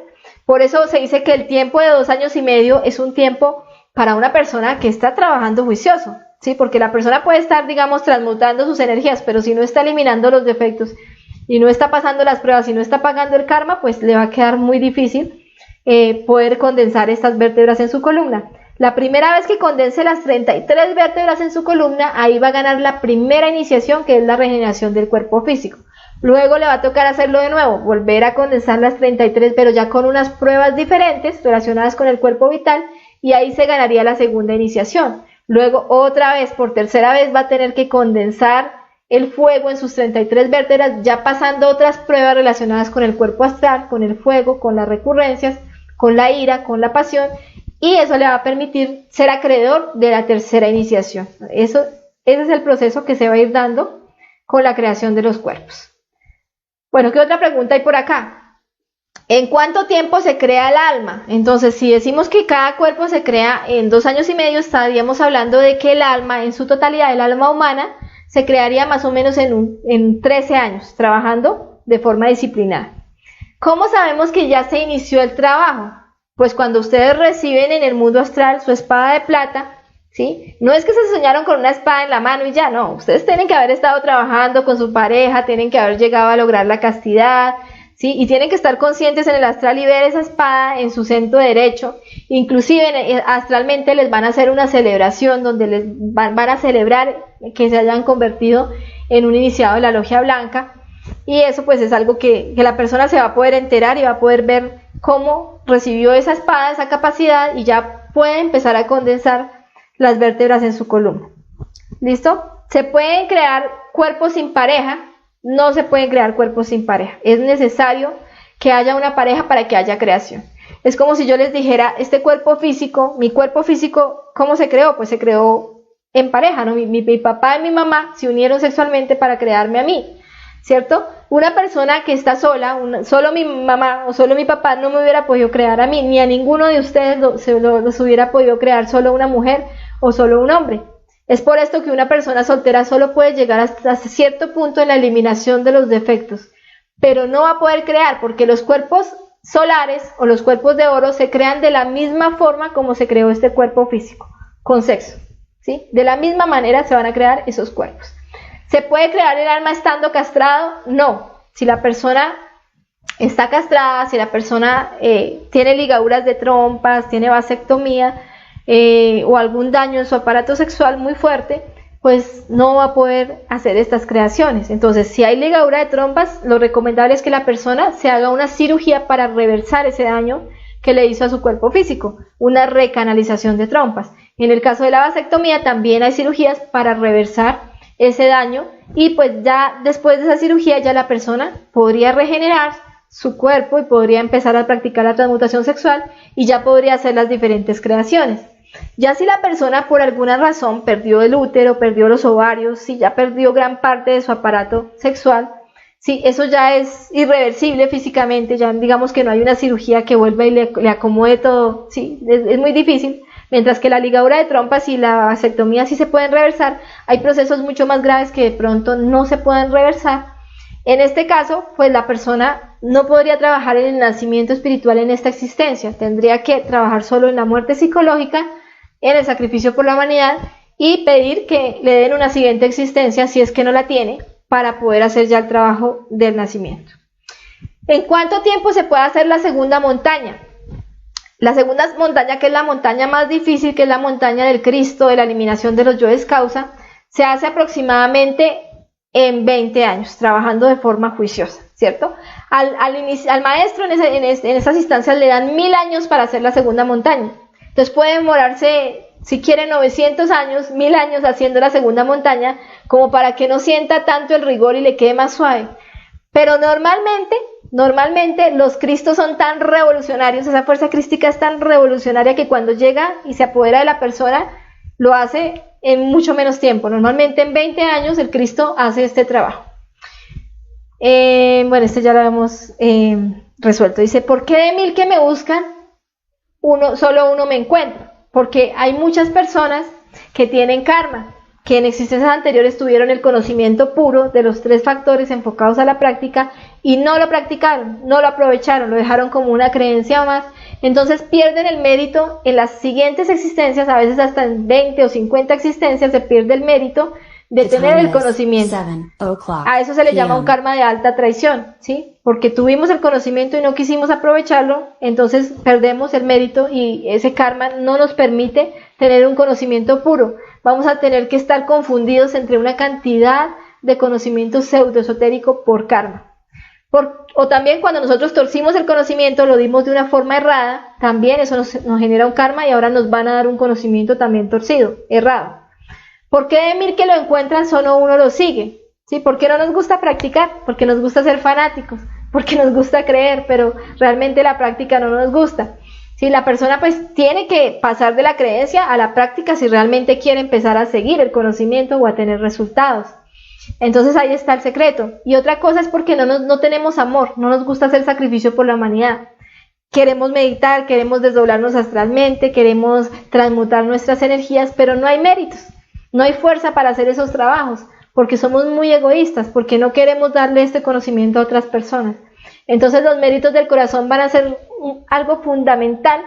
Por eso se dice que el tiempo de 2 años y medio es un tiempo para una persona que está trabajando juicioso, ¿sí? Porque la persona puede estar, digamos, transmutando sus energías, pero si no está eliminando los defectos y no está pasando las pruebas y no está pagando el karma, pues le va a quedar muy difícil poder condensar estas vértebras en su columna. La primera vez que condense las 33 vértebras en su columna, ahí va a ganar la primera iniciación, que es la regeneración del cuerpo físico. Luego le va a tocar hacerlo de nuevo, volver a condensar las 33, pero ya con unas pruebas diferentes relacionadas con el cuerpo vital, y ahí se ganaría la segunda iniciación. Luego otra vez, por tercera vez, va a tener que condensar el fuego en sus 33 vértebras, ya pasando otras pruebas relacionadas con el cuerpo astral, con el fuego, con las recurrencias, con la ira, con la pasión, y eso le va a permitir ser acreedor de la tercera iniciación. Ese es el proceso que se va a ir dando con la creación de los cuerpos. Bueno, ¿qué otra pregunta hay por acá? ¿En cuánto tiempo se crea el alma? Entonces, si decimos que cada cuerpo se crea en 2 años y medio, estaríamos hablando de que el alma, en su totalidad, el alma humana, se crearía más o menos en 13 años, trabajando de forma disciplinada. ¿Cómo sabemos que ya se inició el trabajo? Pues cuando ustedes reciben en el mundo astral su espada de plata, ¿sí? No es que se soñaron con una espada en la mano y ya, no. Ustedes tienen que haber estado trabajando con su pareja, tienen que haber llegado a lograr la castidad, ¿sí? Y tienen que estar conscientes en el astral y ver esa espada en su centro derecho. Inclusive astralmente les van a hacer una celebración donde les van a celebrar que se hayan convertido en un iniciado de la logia blanca. Y eso pues es algo que la persona se va a poder enterar y va a poder ver cómo recibió esa espada, esa capacidad, y ya puede empezar a condensar las vértebras en su columna. ¿Listo? ¿Se pueden crear cuerpos sin pareja? No se pueden crear cuerpos sin pareja. Es necesario que haya una pareja para que haya creación. Es como si yo les dijera, este cuerpo físico, mi cuerpo físico, ¿cómo se creó? Pues se creó en pareja, ¿no? Mi papá y mi mamá se unieron sexualmente para crearme a mí, ¿cierto? Una persona que está sola, solo mi mamá o solo mi papá no me hubiera podido crear a mí, ni a ninguno de ustedes los hubiera podido crear solo una mujer o solo un hombre. Es por esto que una persona soltera solo puede llegar hasta cierto punto en la eliminación de los defectos, pero no va a poder crear, porque los cuerpos solares o los cuerpos de oro se crean de la misma forma como se creó este cuerpo físico, con sexo, ¿sí? De la misma manera se van a crear esos cuerpos. ¿Se puede crear el alma estando castrado? No. Si la persona está castrada, si la persona tiene ligaduras de trompas, tiene vasectomía o algún daño en su aparato sexual muy fuerte, pues no va a poder hacer estas creaciones. Entonces, si hay ligadura de trompas, lo recomendable es que la persona se haga una cirugía para reversar ese daño que le hizo a su cuerpo físico, una recanalización de trompas. En el caso de la vasectomía también hay cirugías para reversar ese daño y pues ya después de esa cirugía ya la persona podría regenerar su cuerpo y podría empezar a practicar la transmutación sexual y ya podría hacer las diferentes creaciones. Ya si la persona por alguna razón perdió el útero, perdió los ovarios, si ya perdió gran parte de su aparato sexual, si eso ya es irreversible físicamente, ya digamos que no hay una cirugía que vuelva y le acomode todo, sí, es muy difícil. Mientras que la ligadura de trompas y la vasectomía sí se pueden reversar, hay procesos mucho más graves que de pronto no se pueden reversar. En este caso, pues la persona no podría trabajar en el nacimiento espiritual en esta existencia, tendría que trabajar solo en la muerte psicológica, en el sacrificio por la humanidad y pedir que le den una siguiente existencia si es que no la tiene, para poder hacer ya el trabajo del nacimiento. ¿En cuánto tiempo se puede hacer la segunda montaña? La segunda montaña, que es la montaña más difícil, que es la montaña del Cristo, de la eliminación de los yoes causa, se hace aproximadamente en 20 años, trabajando de forma juiciosa, ¿cierto? Al maestro en esas instancias le dan 1000 años para hacer la segunda montaña. Entonces puede demorarse, si quiere, 900 años, 1000 años haciendo la segunda montaña, como para que no sienta tanto el rigor y le quede más suave. Pero normalmente los Cristos son tan revolucionarios, esa fuerza crística es tan revolucionaria que cuando llega y se apodera de la persona, lo hace en mucho menos tiempo. Normalmente en 20 años el Cristo hace este trabajo. Bueno, este ya lo hemos resuelto. Dice, ¿por qué de 1000 que me buscan, solo uno me encuentra? Porque hay muchas personas que tienen karma, que en existencias anteriores tuvieron el conocimiento puro de los 3 factores enfocados a la práctica y no lo practicaron, no lo aprovecharon, lo dejaron como una creencia más. Entonces pierden el mérito en las siguientes existencias, a veces hasta en 20 o 50 existencias se pierde el mérito de tener el conocimiento. A eso se le llama un karma de alta traición, ¿sí? Porque tuvimos el conocimiento y no quisimos aprovecharlo, entonces perdemos el mérito y ese karma no nos permite tener un conocimiento puro. Vamos a tener que estar confundidos entre una cantidad de conocimiento pseudoesotérico por karma. O también cuando nosotros torcimos el conocimiento, lo dimos de una forma errada, también eso nos genera un karma y ahora nos van a dar un conocimiento también torcido, errado. ¿Por qué de 1000 que lo encuentran solo uno lo sigue? ¿Sí? ¿Por qué no nos gusta practicar? Porque nos gusta ser fanáticos, porque nos gusta creer, pero realmente la práctica no nos gusta. ¿Sí? La persona pues tiene que pasar de la creencia a la práctica si realmente quiere empezar a seguir el conocimiento o a tener resultados. Entonces ahí está el secreto. Y otra cosa es porque no tenemos amor, no nos gusta hacer sacrificio por la humanidad. Queremos meditar, queremos desdoblarnos astralmente, queremos transmutar nuestras energías, pero no hay méritos. No hay fuerza para hacer esos trabajos, porque somos muy egoístas, porque no queremos darle este conocimiento a otras personas. Entonces los méritos del corazón van a ser algo fundamental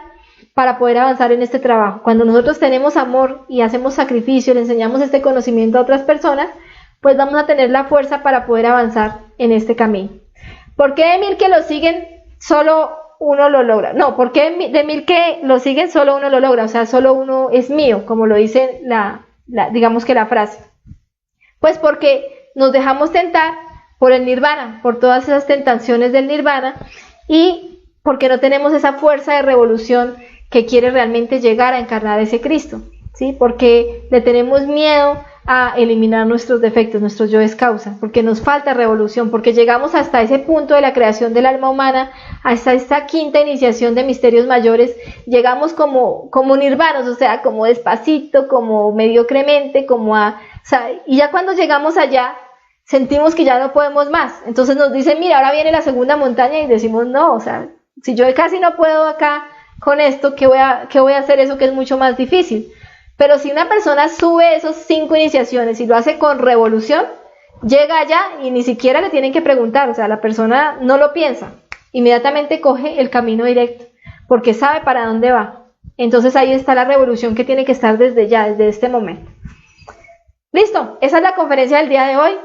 para poder avanzar en este trabajo. Cuando nosotros tenemos amor y hacemos sacrificio, le enseñamos este conocimiento a otras personas, pues vamos a tener la fuerza para poder avanzar en este camino. ¿Por qué de 1000 que lo siguen solo uno lo logra? No, ¿por qué de 1000 que lo siguen solo uno lo logra? O sea, solo uno es mío, como lo dice digamos que la frase. Pues porque nos dejamos tentar por el nirvana, por todas esas tentaciones del nirvana y porque no tenemos esa fuerza de revolución que quiere realmente llegar a encarnar ese Cristo, ¿sí? Porque le tenemos miedo a eliminar nuestros defectos, nuestros yoes causa, porque nos falta revolución, porque llegamos hasta ese punto de la creación del alma humana, hasta esta quinta iniciación de misterios mayores, llegamos como nirvanos, o sea, como despacito, como mediocremente, y ya cuando llegamos allá, sentimos que ya no podemos más, entonces nos dicen, mira, ahora viene la segunda montaña, y decimos, no, o sea, si yo casi no puedo acá con esto, ¿qué voy a hacer eso que es mucho más difícil? Pero si una persona sube esos 5 iniciaciones y lo hace con revolución, llega allá y ni siquiera le tienen que preguntar, o sea, la persona no lo piensa, inmediatamente coge el camino directo, porque sabe para dónde va. Entonces ahí está la revolución que tiene que estar desde ya, desde este momento. Listo, esa es la conferencia del día de hoy.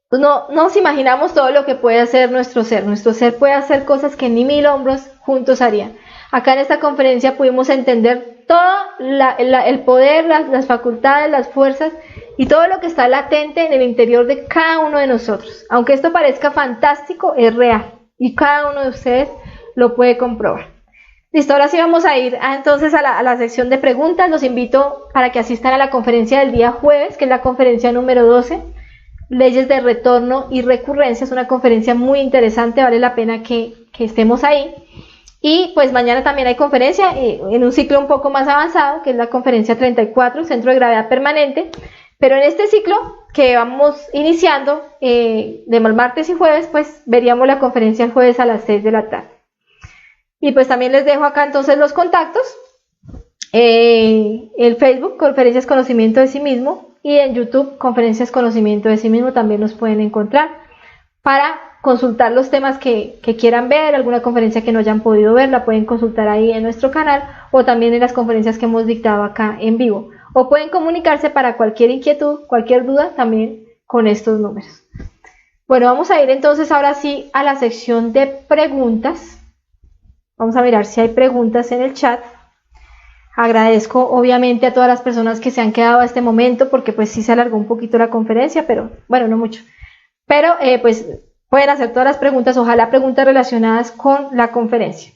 No nos imaginamos todo lo que puede hacer nuestro ser puede hacer cosas que ni 1000 hombros juntos harían. Acá en esta conferencia pudimos entender todo el poder, las facultades, las fuerzas y todo lo que está latente en el interior de cada uno de nosotros. Aunque esto parezca fantástico, es real y cada uno de ustedes lo puede comprobar. Listo, ahora sí vamos a ir entonces a la sección de preguntas. Los invito para que asistan a la conferencia del día jueves, que es la conferencia número 12, Leyes de Retorno y Recurrencia. Es una conferencia muy interesante, vale la pena que estemos ahí. Y pues mañana también hay conferencia en un ciclo un poco más avanzado, que es la conferencia 34, Centro de Gravedad Permanente. Pero en este ciclo que vamos iniciando, de martes y jueves, pues veríamos la conferencia el jueves a las 6 de la tarde. Y pues también les dejo acá entonces los contactos, el Facebook, Conferencias Conocimiento de Sí Mismo, y en YouTube, Conferencias Conocimiento de Sí Mismo, también nos pueden encontrar para consultar los temas que quieran ver, alguna conferencia que no hayan podido ver, la pueden consultar ahí en nuestro canal, o también en las conferencias que hemos dictado acá en vivo, o pueden comunicarse para cualquier inquietud, cualquier duda, también con estos números. Bueno, vamos a ir entonces ahora sí a la sección de preguntas. Vamos a mirar si hay preguntas en el chat. Agradezco obviamente a todas las personas que se han quedado a este momento, porque pues sí se alargó un poquito la conferencia, pero bueno, no mucho. Pero pues pueden hacer todas las preguntas, ojalá preguntas relacionadas con la conferencia.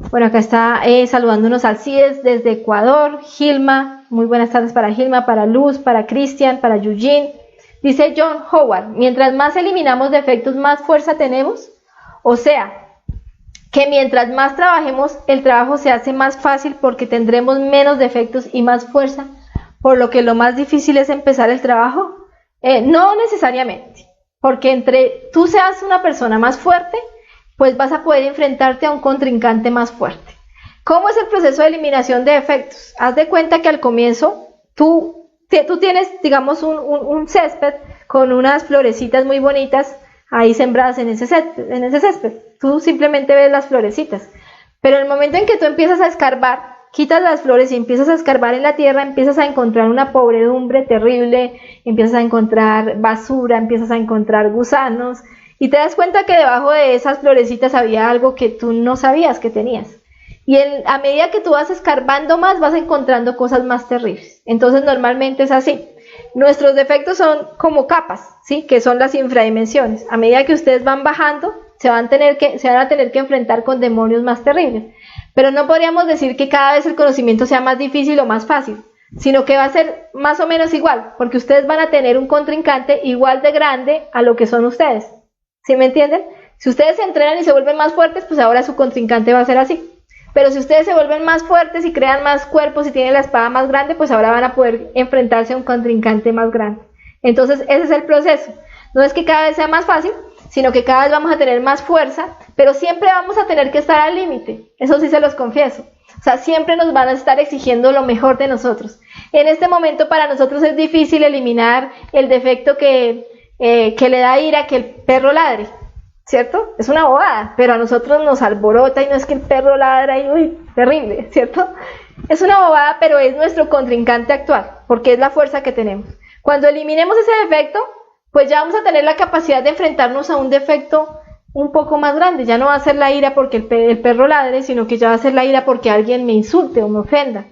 Bueno, acá está saludándonos Alcides desde Ecuador, Gilma, muy buenas tardes para Gilma, para Luz, para Cristian, para Eugene. Dice John Howard, mientras más eliminamos defectos, más fuerza tenemos, o sea, que mientras más trabajemos, el trabajo se hace más fácil porque tendremos menos defectos y más fuerza, por lo que lo más difícil es empezar el trabajo. No necesariamente, porque entre tú seas una persona más fuerte, pues vas a poder enfrentarte a un contrincante más fuerte. ¿Cómo es el proceso de eliminación de defectos? Haz de cuenta que al comienzo tú tienes, digamos, un césped con unas florecitas muy bonitas ahí sembradas en ese césped. Tú simplemente ves las florecitas. Pero en el momento en que tú empiezas a escarbar, quitas las flores y empiezas a escarbar en la tierra, empiezas a encontrar una podredumbre terrible, empiezas a encontrar basura, empiezas a encontrar gusanos, y te das cuenta que debajo de esas florecitas había algo que tú no sabías que tenías. Y a medida que tú vas escarbando más, vas encontrando cosas más terribles. Entonces normalmente es así. Nuestros defectos son como capas, ¿sí? Que son las infradimensiones. A medida que ustedes van bajando, se van a tener que enfrentar con demonios más terribles. Pero no podríamos decir que cada vez el conocimiento sea más difícil o más fácil, sino que va a ser más o menos igual, porque ustedes van a tener un contrincante igual de grande a lo que son ustedes. ¿Sí me entienden? Si ustedes se entrenan y se vuelven más fuertes, pues ahora su contrincante va a ser así. Pero si ustedes se vuelven más fuertes y crean más cuerpos y tienen la espada más grande, pues ahora van a poder enfrentarse a un contrincante más grande. Entonces ese es el proceso. No es que cada vez sea más fácil, sino que cada vez vamos a tener más fuerza, pero siempre vamos a tener que estar al límite. Eso sí se los confieso. O sea, siempre nos van a estar exigiendo lo mejor de nosotros. En este momento para nosotros es difícil eliminar el defecto que le da ira que el perro ladre, ¿cierto? Es una bobada, pero a nosotros nos alborota y no es que el perro ladra y uy, terrible, ¿cierto? Es una bobada, pero es nuestro contrincante actual, porque es la fuerza que tenemos. Cuando eliminemos ese defecto, pues ya vamos a tener la capacidad de enfrentarnos a un defecto un poco más grande. Ya no va a ser la ira porque el perro ladre, sino que ya va a ser la ira porque alguien me insulte o me ofenda.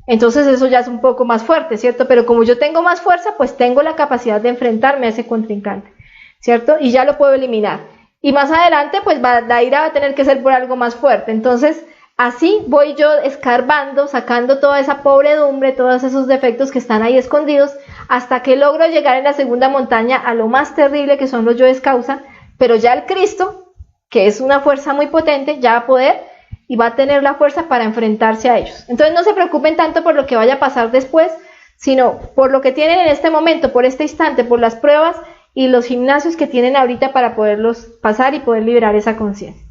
Entonces eso ya es un poco más fuerte, ¿cierto? Pero como yo tengo más fuerza, pues tengo la capacidad de enfrentarme a ese contrincante, ¿cierto? Y ya lo puedo eliminar. Y más adelante, pues la ira va a tener que ser por algo más fuerte. Entonces, así voy yo escarbando, sacando toda esa pobredumbre, todos esos defectos que están ahí escondidos, hasta que logro llegar en la segunda montaña a lo más terrible que son los yoes causa, pero ya el Cristo, que es una fuerza muy potente, ya va a poder y va a tener la fuerza para enfrentarse a ellos. Entonces no se preocupen tanto por lo que vaya a pasar después, sino por lo que tienen en este momento, por este instante, por las pruebas y los gimnasios que tienen ahorita para poderlos pasar y poder liberar esa conciencia.